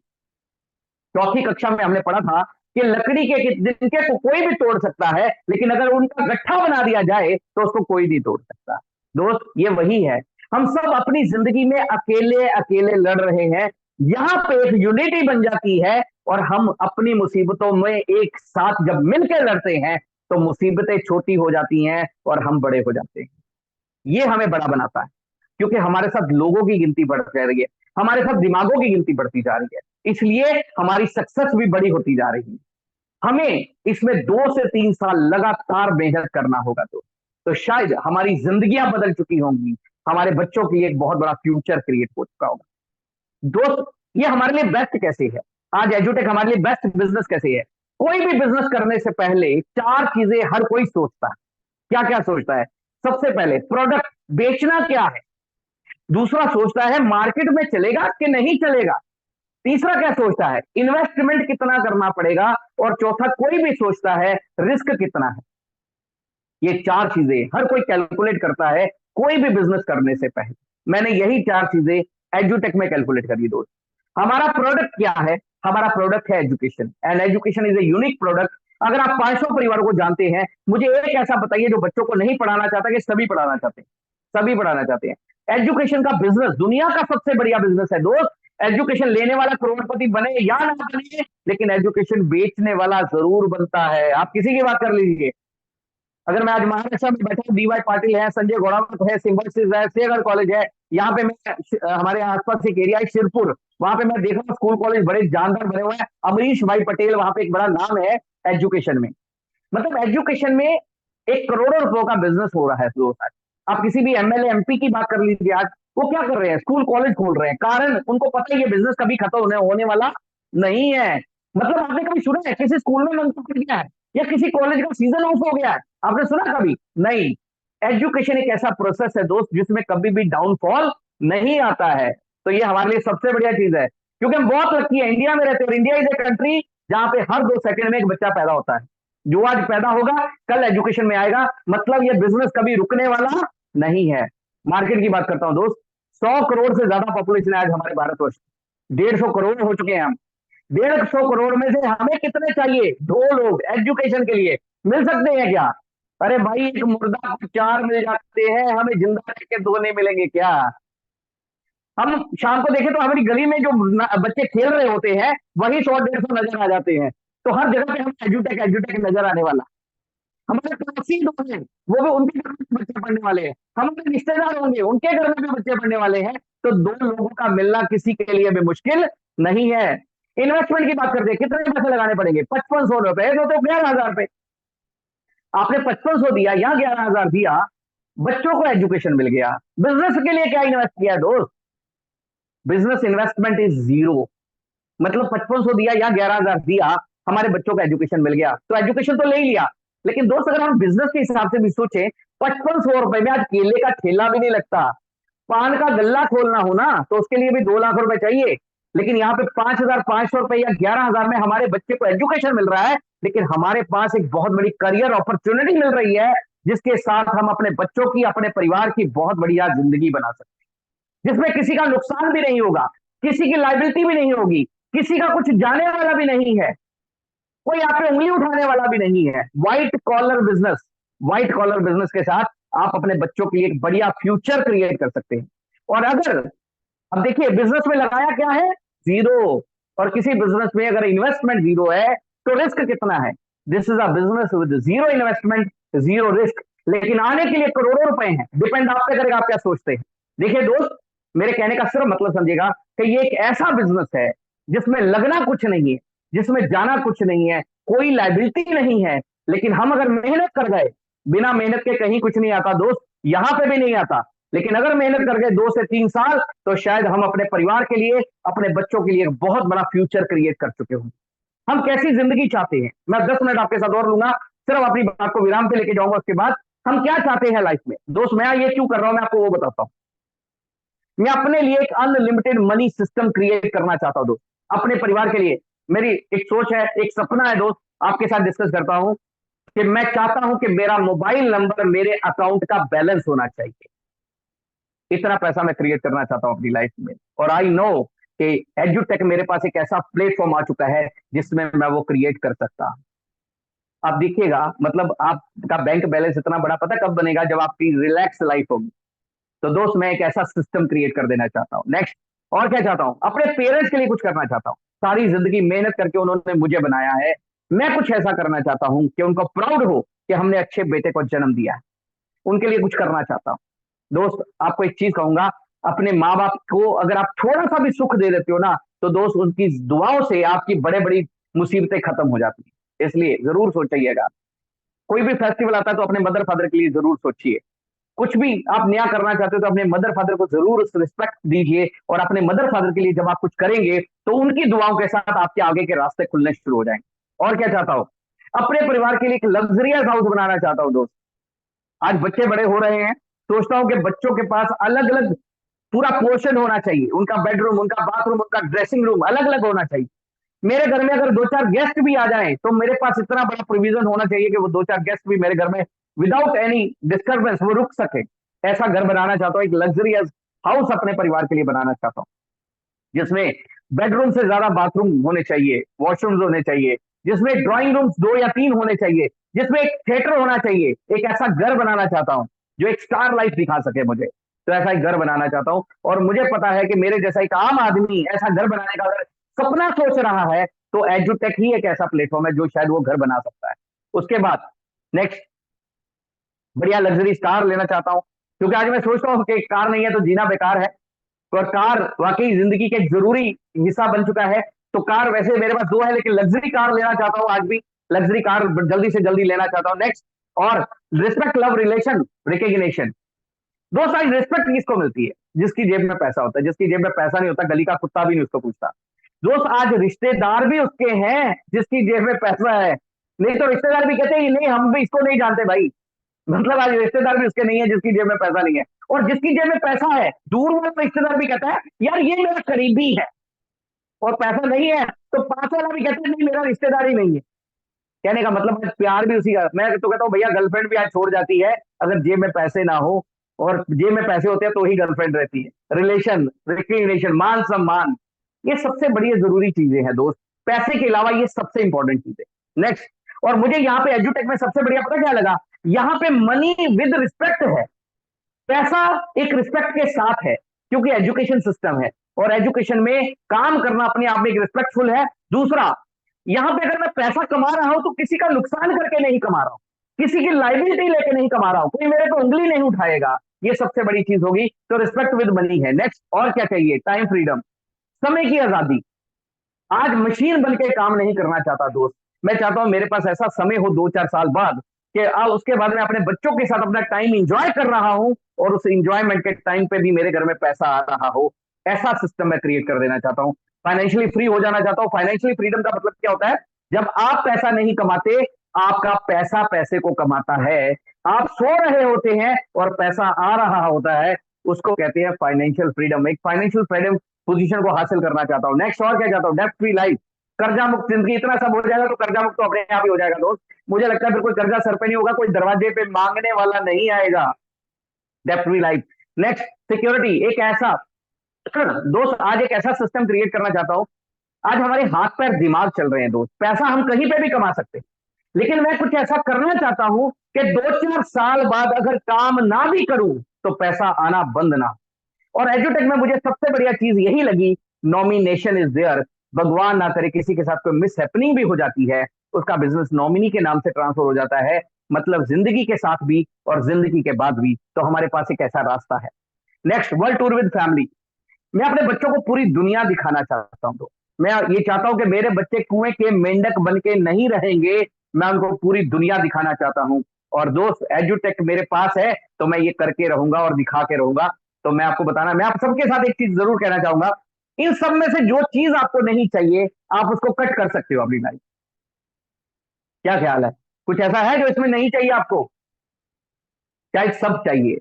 चौथी कक्षा में हमने पढ़ा था कि लकड़ी के जिनके को कोई भी तोड़ सकता है, लेकिन अगर उनका गट्ठा बना दिया जाए तो उसको कोई नहीं तोड़ सकता। दोस्त, ये वही है, हम सब अपनी जिंदगी में अकेले अकेले लड़ रहे हैं। यहां पे एक यूनिटी बन जाती है और हम अपनी मुसीबतों में एक साथ जब मिलकर लड़ते हैं तो मुसीबतें छोटी हो जाती हैं और हम बड़े हो जाते हैं। ये हमें बड़ा बनाता है, क्योंकि हमारे साथ लोगों की गिनती बढ़ जा रही है, हमारे साथ दिमागों की गिनती बढ़ती जा रही है, इसलिए हमारी सक्सेस भी बड़ी होती जा रही है। हमें इसमें 2 से 3 साल लगातार मेहनत करना होगा, तो शायद हमारी जिंदगियां बदल चुकी होंगी, हमारे बच्चों के लिए एक बहुत बड़ा फ्यूचर क्रिएट हो चुका होगा। दोस्त, ये हमारे लिए बेस्ट कैसे है? आज एजुटेक हमारे लिए बेस्ट बिजनेस कैसे है? कोई भी बिजनेस करने से पहले 4 चीजें हर कोई सोचता है। क्या क्या सोचता है? सबसे पहले प्रोडक्ट बेचना क्या है, दूसरा सोचता है मार्केट में चलेगा कि नहीं चलेगा, तीसरा क्या सोचता है इन्वेस्टमेंट कितना करना पड़ेगा, और चौथा कोई भी सोचता है रिस्क कितना है। ये 4 चीजें हर कोई कैलकुलेट करता है कोई भी बिजनेस करने से पहले। मैंने यही 4 चीजें एजुटेक में कैलकुलेट करी दोस्त। हमारा प्रोडक्ट क्या है? हमारा प्रोडक्ट है education, and education is a unique product. अगर आप 500 परिवारों को जानते हैं, मुझे एक ऐसा बताइए जो बच्चों को नहीं पढ़ाना चाहता कि सभी पढ़ाना चाहते हैं? सभी पढ़ाना चाहते हैं। एजुकेशन का बिजनेस दुनिया का सबसे बढ़िया बिजनेस है दोस्त। एजुकेशन लेने वाला करोड़पति बने या ना बने, लेकिन एजुकेशन बेचने वाला जरूर बनता है। आप किसी की बात कर लीजिए, अगर मैं आज महाराष्ट्र में बैठा हूँ, DY पाटिल है, संजय गौड़ावत है, सिम्बोसिस है, शेरगढ़ कॉलेज है, यहाँ पे मैं हमारे आसपास एक एरिया है शिरपुर, वहां पे मैं देखा स्कूल कॉलेज बड़े जानदार बने हुए हैं। अमरीश भाई पटेल वहां पे एक बड़ा नाम है एजुकेशन में। मतलब एजुकेशन में 1 करोड़ों रुपयों का बिजनेस हो रहा है दोस्त। आप किसी भी MLA MP की बात कर लीजिए, आज वो क्या कर रहे हैं? स्कूल कॉलेज खोल रहे हैं। कारण उनको पता है ये बिजनेस कभी खत्म होने वाला नहीं है। मतलब आपने कभी सुना है किसी स्कूल में बंद कर दिया है, या किसी कॉलेज का सीजन ऑफ हो गया है? आपने सुना कभी? नहीं। एजुकेशन एक ऐसा प्रोसेस है दोस्त जिसमें कभी भी डाउनफॉल नहीं आता है। तो ये हमारे लिए सबसे बढ़िया चीज है, क्योंकि हम बहुत लकी है, इंडिया में रहते हैं, और इंडिया इज ए कंट्री जहां पे हर 2 सेकंड में एक बच्चा पैदा होता है। जो आज पैदा होगा कल एजुकेशन में आएगा। मतलब ये बिजनेस कभी रुकने वाला नहीं है। मार्केट की बात करता हूं दोस्त, 100 करोड़ से ज्यादा पॉपुलेशन है आज हमारे भारतवर्ष। 150 करोड़ हो चुके हैं हम। 150 करोड़ में से हमें कितने चाहिए? 2 लोग एजुकेशन के लिए। मिल सकते हैं क्या? अरे भाई एक मुर्दा को चार मिल जाते हैं, हमें जिंदा रह के दो नहीं मिलेंगे क्या? हम शाम को देखें तो हमारी गली में जो बच्चे खेल रहे होते हैं वही 100 150 नजर आ जाते हैं। तो हर जगह पे हम एजुटेक एजुटेक नजर आने वाला। हमारे पड़ोसी लोग हैं, वो भी उनके घर में बच्चे पढ़ने वाले हैं, हमारे रिश्तेदार होंगे उनके घर में भी बच्चे पढ़ने वाले हैं। तो दो लोगों का मिलना किसी के लिए भी मुश्किल नहीं है। इन्वेस्टमेंट की बात करते हैं, कितने पैसे लगाने पड़ेंगे? 5500 रुपए तो 11,000 रुपए। आपने 5500 दिया या 11,000 दिया, बच्चों को एजुकेशन मिल गया। बिजनेस के लिए क्या इन्वेस्ट किया दोस्त? Business investment is zero. मतलब 5500 दिया या 11,000 दिया, हमारे बच्चों का एजुकेशन मिल गया, तो एजुकेशन तो ले ही लिया। लेकिन दोस्त अगर हम बिजनेस के हिसाब से भी सोचें, 5500 रुपए में आज केले का ठेला भी नहीं लगता। पान का गल्ला खोलना हो ना तो उसके लिए भी 2 लाख रुपए चाहिए। लेकिन यहाँ पे 5,500 रुपए या 11,000 में हमारे बच्चे को एजुकेशन मिल रहा है। लेकिन हमारे पास एक बहुत बड़ी करियर अपॉर्चुनिटी मिल रही है, जिसके साथ हम अपने बच्चों की, अपने परिवार की बहुत बढ़िया जिंदगी बना सकते हैं, जिसमें किसी का नुकसान भी नहीं होगा, किसी की लाइबिलिटी भी नहीं होगी, किसी का कुछ जाने वाला भी नहीं है, कोई आप पे उंगली उठाने वाला भी नहीं है। White collar business, white collar business के साथ आप अपने बच्चों के लिए एक बढ़िया फ्यूचर क्रिएट कर सकते हैं। और अगर, अब देखिए बिजनेस में लगाया क्या है? जीरो। और किसी बिजनेस में अगर इन्वेस्टमेंट जीरो है तो रिस्क कितना है? This is a business with zero investment, zero risk, लेकिन आने के लिए करोड़ों रुपए हैं। डिपेंड आप पे करेगा आप क्या सोचते हैं। देखिए दोस्त, मेरे कहने का सिर्फ मतलब समझिएगा कि ये एक ऐसा बिजनेस है जिसमें लगना कुछ नहीं है, जिसमें जाना कुछ नहीं है, कोई लाइबिलिटी नहीं है। लेकिन हम अगर मेहनत कर गए, बिना मेहनत के कहीं कुछ नहीं आता दोस्त, यहां पे भी नहीं आता। लेकिन अगर मेहनत कर गए 2 से 3 साल, तो शायद हम अपने परिवार के लिए, अपने बच्चों के लिए एक बहुत बड़ा फ्यूचर क्रिएट कर चुके हों। हम कैसी जिंदगी चाहते हैं, मैं 10 मिनट आपके साथ और लूंगा, सिर्फ अपनी बात को विराम पे लेके जाऊंगा। उसके बाद हम क्या चाहते हैं लाइफ में दोस्त, मैं ये क्यों कर रहा हूं मैं आपको वो बताता हूं। मैं अपने लिए एक अनलिमिटेड मनी सिस्टम क्रिएट करना चाहता हूं दोस्त, अपने परिवार के लिए। मेरी एक सोच है, एक सपना है दोस्त, आपके साथ डिस्कस करता हूं कि मैं चाहता हूं कि मेरा मोबाइल नंबर मेरे अकाउंट का बैलेंस होना चाहिए। इतना पैसा मैं क्रिएट करना चाहता हूं अपनी लाइफ में। और आई नो कि एजुटेक मेरे पास एक ऐसा प्लेटफॉर्म आ चुका है जिसमें मैं वो क्रिएट कर सकता हूं। आप देखिएगा, मतलब आपका बैंक बैलेंस इतना बड़ा पता कब बनेगा? जब आपकी रिलैक्स लाइफ होगी। तो दोस्त मैं एक ऐसा सिस्टम क्रिएट कर देना चाहता हूँ। नेक्स्ट, और क्या चाहता हूँ? अपने पेरेंट्स के लिए कुछ करना चाहता हूँ। सारी जिंदगी मेहनत करके उन्होंने मुझे बनाया है, मैं कुछ ऐसा करना चाहता हूँ कि उनको प्राउड हो कि हमने अच्छे बेटे को जन्म दिया है। उनके लिए कुछ करना चाहता हूँ। दोस्त आपको एक चीज कहूंगा, अपने माँ बाप को अगर आप थोड़ा सा भी सुख दे देते हो ना, तो दोस्त उनकी दुआओं से आपकी बड़े बड़ी मुसीबतें खत्म हो जाती है। इसलिए जरूर सोचिएगा, कोई भी फेस्टिवल आता है तो अपने मदर फादर के लिए जरूर सोचिए। कुछ भी आप नया करना चाहते हो तो अपने मदर फादर को जरूर रिस्पेक्ट दीजिए। और अपने मदर फादर के लिए जब आप कुछ करेंगे तो उनकी दुआओं के साथ आपके आगे के रास्ते खुलने शुरू हो जाएंगे। और क्या चाहता हूं? अपने परिवार के लिए एक लग्जरियस हाउस बनाना चाहता हूं दोस्त। आज बच्चे बड़े हो रहे हैं, सोचता हूं कि बच्चों के पास अलग अलग पूरा पोर्शन होना चाहिए, उनका बेडरूम, उनका बाथरूम, उनका ड्रेसिंग रूम अलग अलग होना चाहिए। मेरे घर में अगर 2 4 गेस्ट भी आ जाएं तो मेरे पास इतना बड़ा प्रोविजन होना चाहिए कि वो 2 4 गेस्ट भी मेरे घर में विदाउट एनी डिस्टर्बेंस वो रुक सके। ऐसा घर बनाना चाहता हूँ, एक लग्जरियस हाउस अपने परिवार के लिए बनाना चाहता हूँ, जिसमें बेडरूम से ज्यादा बाथरूम होने चाहिए, वॉशरूम्स होने चाहिए, जिसमें ड्राइंग रूम्स 2 या 3 होने चाहिए, जिसमें एक थिएटर होना चाहिए। एक ऐसा घर बनाना चाहता हूं जो एक स्टार लाइफ दिखा सके मुझे। तो ऐसा एक घर बनाना चाहता हूं। और मुझे पता है कि मेरे जैसा एक आम आदमी ऐसा घर बनाने का अगर सपना सोच रहा है तो एजुटेक ही एक ऐसा प्लेटफॉर्म है जो शायद वो घर बना सकता है। उसके बाद नेक्स्ट, बढ़िया लग्जरी कार लेना चाहता हूं, क्योंकि आज मैं सोचता हूं कि कार नहीं है तो जीना बेकार है। और कार वाकई जिंदगी का एक जरूरी हिस्सा बन चुका है। तो कार वैसे मेरे पास 2 है, लेकिन लग्जरी कार लेना चाहता हूं आज भी। लग्जरी कार जल्दी से जल्दी लेना चाहता हूं। नेक्स्ट, और रिस्पेक्ट, लव, रिलेशन, रिकग्निशन। दो साइड रिस्पेक्ट किसको मिलती है? जिसकी जेब में पैसा होता है। जिसकी जेब में पैसा नहीं होता, गली का कुत्ता भी नहीं उसको पूछता। दोस्त आज रिश्तेदार भी उसके हैं जिसकी जेब में पैसा है। नहीं तो रिश्तेदार भी कहते हैं नहीं हम भी इसको नहीं जानते भाई। मतलब आज रिश्तेदार भी उसके नहीं है जिसकी जेब में पैसा नहीं है। और जिसकी जेब में पैसा है, दूर वाला रिश्तेदार भी कहता है यार ये मेरा करीबी है। और पैसा नहीं है तो पास वाला भी कहता है नहीं मेरा रिश्तेदार ही नहीं है। कहने का मतलब प्यार भी उसी का। मैं तो कहता हूँ भैया गर्लफ्रेंड भी आज छोड़ जाती है अगर जेब में पैसे ना हो, और जेब में पैसे होते हैं तो ही गर्लफ्रेंड रहती है। रिलेशन, रिकग्निशन, मान सम्मान, ये सबसे बड़ी जरूरी चीजें हैं दोस्त। पैसे के अलावा ये सबसे इंपॉर्टेंट चीज है। नेक्स्ट, और मुझे यहाँ पे एजुटेक में सबसे बढ़िया पता क्या लगा? यहां पे मनी विद रिस्पेक्ट है, पैसा एक रिस्पेक्ट के साथ है, क्योंकि एजुकेशन सिस्टम है और एजुकेशन में काम करना अपने आप में एक रिस्पेक्टफुल है। दूसरा, यहां पे अगर मैं पैसा कमा रहा हूं तो किसी का नुकसान करके नहीं कमा रहा हूं, किसी की लाइबिलिटी लेके नहीं कमा रहा हूं, कोई मेरे को उंगली नहीं उठाएगा, ये सबसे बड़ी चीज होगी। तो रिस्पेक्ट विद मनी है। नेक्स्ट, और क्या चाहिए? टाइम फ्रीडम, समय की आजादी। आज मशीन बन के काम नहीं करना चाहता दोस्त, मैं चाहता हूं मेरे पास ऐसा समय हो 2-4 साल बाद कि उसके बाद मैं अपने बच्चों के साथ अपना टाइम इंजॉय कर रहा हूं और उस इंजॉयमेंट के टाइम पे भी मेरे घर में पैसा आ रहा हो। ऐसा सिस्टम मैं क्रिएट कर देना चाहता हूं। फाइनेंशियली फ्री हो जाना चाहता हूं। फाइनेंशियली फ्रीडम का मतलब क्या होता है? जब आप पैसा नहीं कमाते, आपका पैसा पैसे को कमाता है। आप सो रहे होते हैं और पैसा आ रहा होता है, उसको कहते हैं फाइनेंशियल फ्रीडम। एक फाइनेंशियल फ्रीडम पोजीशन को हासिल करना चाहता हूं। नेक्स्ट, और क्या चाहता हूं? डेब्ट फ्री लाइफ, कर्जा मुक्त जिंदगी। इतना सब हो जाएगा तो कर्जा मुक्त तो अपने आप ही हो जाएगा दोस्त। मुझे लगता है फिर कोई कर्जा सर पे नहीं होगा, कोई दरवाजे पे मांगने वाला नहीं आएगा। डेब्ट फ्री लाइफ। नेक्स्ट, सिक्योरिटी, एक ऐसा दोस्त, आज एक ऐसा सिस्टम क्रिएट करना चाहता हूं। आज हमारे हाथ पैर दिमाग चल रहे हैं दोस्त, पैसा हम कहीं पे भी कमा सकते हैं, लेकिन मैं कुछ ऐसा करना चाहता हूं कि 2-4 साल बाद अगर काम ना भी करूं तो पैसा आना बंद ना। और एजुटेक में मुझे सबसे बढ़िया चीज यही लगी, नॉमिनेशन इज देयर। भगवान ना करे किसी के साथ कोई मिस हैपनिंग भी हो जाती है, उसका बिजनेस नॉमिनी के नाम से ट्रांसफर हो जाता है। मतलब जिंदगी के साथ भी और जिंदगी के बाद भी, तो हमारे पास एक ऐसा रास्ता है। Next, world tour with family. मैं अपने बच्चों को पूरी दुनिया दिखाना चाहता हूं। तो मैं ये चाहता हूं कि मेरे बच्चे कुएं के मेंढक बन के नहीं रहेंगे, मैं उनको पूरी दुनिया दिखाना चाहता हूं। और दोस्त, एजुटेक मेरे पास है तो मैं ये करके रहूंगा और दिखा के रहूंगा। तो मैं आपको बताना, मैं आप सबके साथ एक चीज जरूर कहना चाहूंगा, इन सब में से जो चीज आपको नहीं चाहिए आप उसको कट कर सकते हो अपनी लाइफ। क्या ख्याल है? कुछ ऐसा है जो इसमें नहीं चाहिए आपको? शायद सब चाहिए।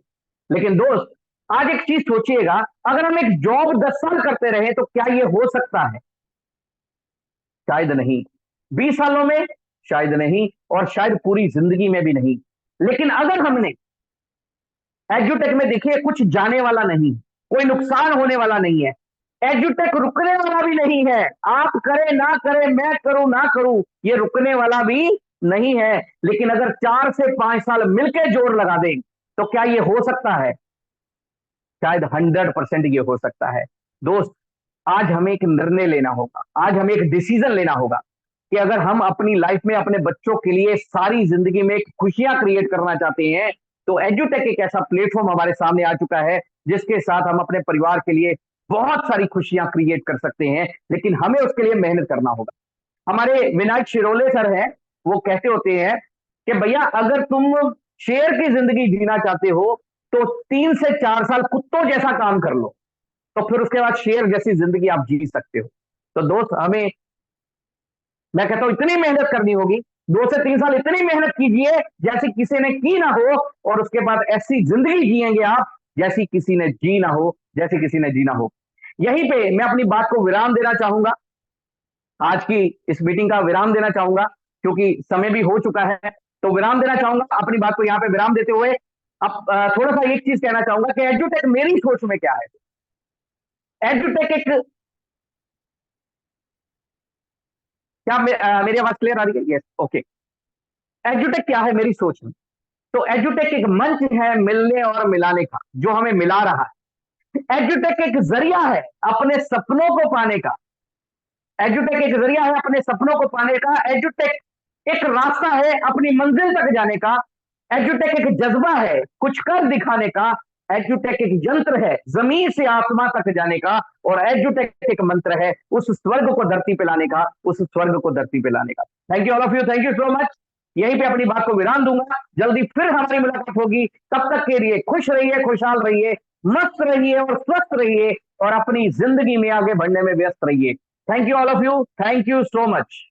लेकिन दोस्त, आज एक चीज सोचिएगा, अगर हम एक जॉब 10 साल करते रहे तो क्या ये हो सकता है? शायद नहीं। 20 सालों में शायद नहीं, और शायद पूरी जिंदगी में भी नहीं। लेकिन अगर हमने एजुटेक में, देखिए, कुछ जाने वाला नहीं, कोई नुकसान होने वाला नहीं है, एजुटेक रुकने वाला भी नहीं है। आप करें ना करें, मैं करूं ना करूं, ये रुकने वाला भी नहीं है। लेकिन अगर 4 से 5 साल मिलकर जोर लगा दें तो क्या ये हो सकता है? शायद 100% ये हो सकता है। दोस्त, आज हमें एक निर्णय लेना होगा, आज हमें एक डिसीजन लेना होगा कि अगर हम अपनी लाइफ में अपने बच्चों के लिए सारी जिंदगी में खुशियां क्रिएट करना चाहते हैं, तो एजुटेक एक ऐसा प्लेटफॉर्म हमारे सामने आ चुका है जिसके साथ हम अपने परिवार के लिए बहुत सारी खुशियां क्रिएट कर सकते हैं। लेकिन हमें उसके लिए मेहनत करना होगा। हमारे विनायक शिरोले सर हैं, वो कहते होते हैं कि भैया, अगर तुम शेर की जिंदगी जीना चाहते हो तो 3 से 4 साल कुत्तों जैसा काम कर लो, तो फिर उसके बाद शेर जैसी जिंदगी आप जी सकते हो। तो दोस्त, हमें, मैं कहता हूं, इतनी मेहनत करनी होगी, 2 से 3 साल इतनी मेहनत कीजिए जैसी किसी ने की ना हो, और उसके बाद ऐसी जिंदगी जिएंगे आप जैसी किसी ने जी ना हो, जैसी किसी ने जीना हो। यहीं पे मैं अपनी बात को विराम देना चाहूंगा, आज की इस मीटिंग का विराम देना चाहूंगा, क्योंकि समय भी हो चुका है। तो विराम देना चाहूंगा, अपनी बात को यहां पे विराम देते हुए अब थोड़ा सा एक चीज कहना चाहूंगा कि एजुटेक मेरी सोच में क्या है। एजुटेक एक, क्या मेरी आवाज क्लियर आ रही है? Yes, okay. एजुटेक क्या है मेरी सोच में? तो एजुटेक एक मंच है मिलने और मिलाने का, जो हमें मिला रहा है। एजुटेक एक जरिया है अपने सपनों को पाने का। एजुटेक एक जरिया है अपने सपनों को पाने का। एजुटेक एक रास्ता है अपनी मंजिल तक जाने का। एजुटेक एक जज्बा है कुछ कर दिखाने का। एजुटेक एक यंत्र है जमीन से आत्मा तक जाने का। और एजुटेक एक मंत्र है उस स्वर्ग को धरती पे लाने का, उस स्वर्ग को धरती पे लाने का। Thank you all of you, thank you so much. यहीं पे अपनी बात को विराम दूंगा, जल्दी फिर हमारी मुलाकात होगी। तब तक के लिए खुश रहिए, खुशहाल रहिए, मस्त रहिए और स्वस्थ रहिए, और अपनी जिंदगी में आगे बढ़ने में व्यस्त रहिए। Thank you all of you, thank you so much.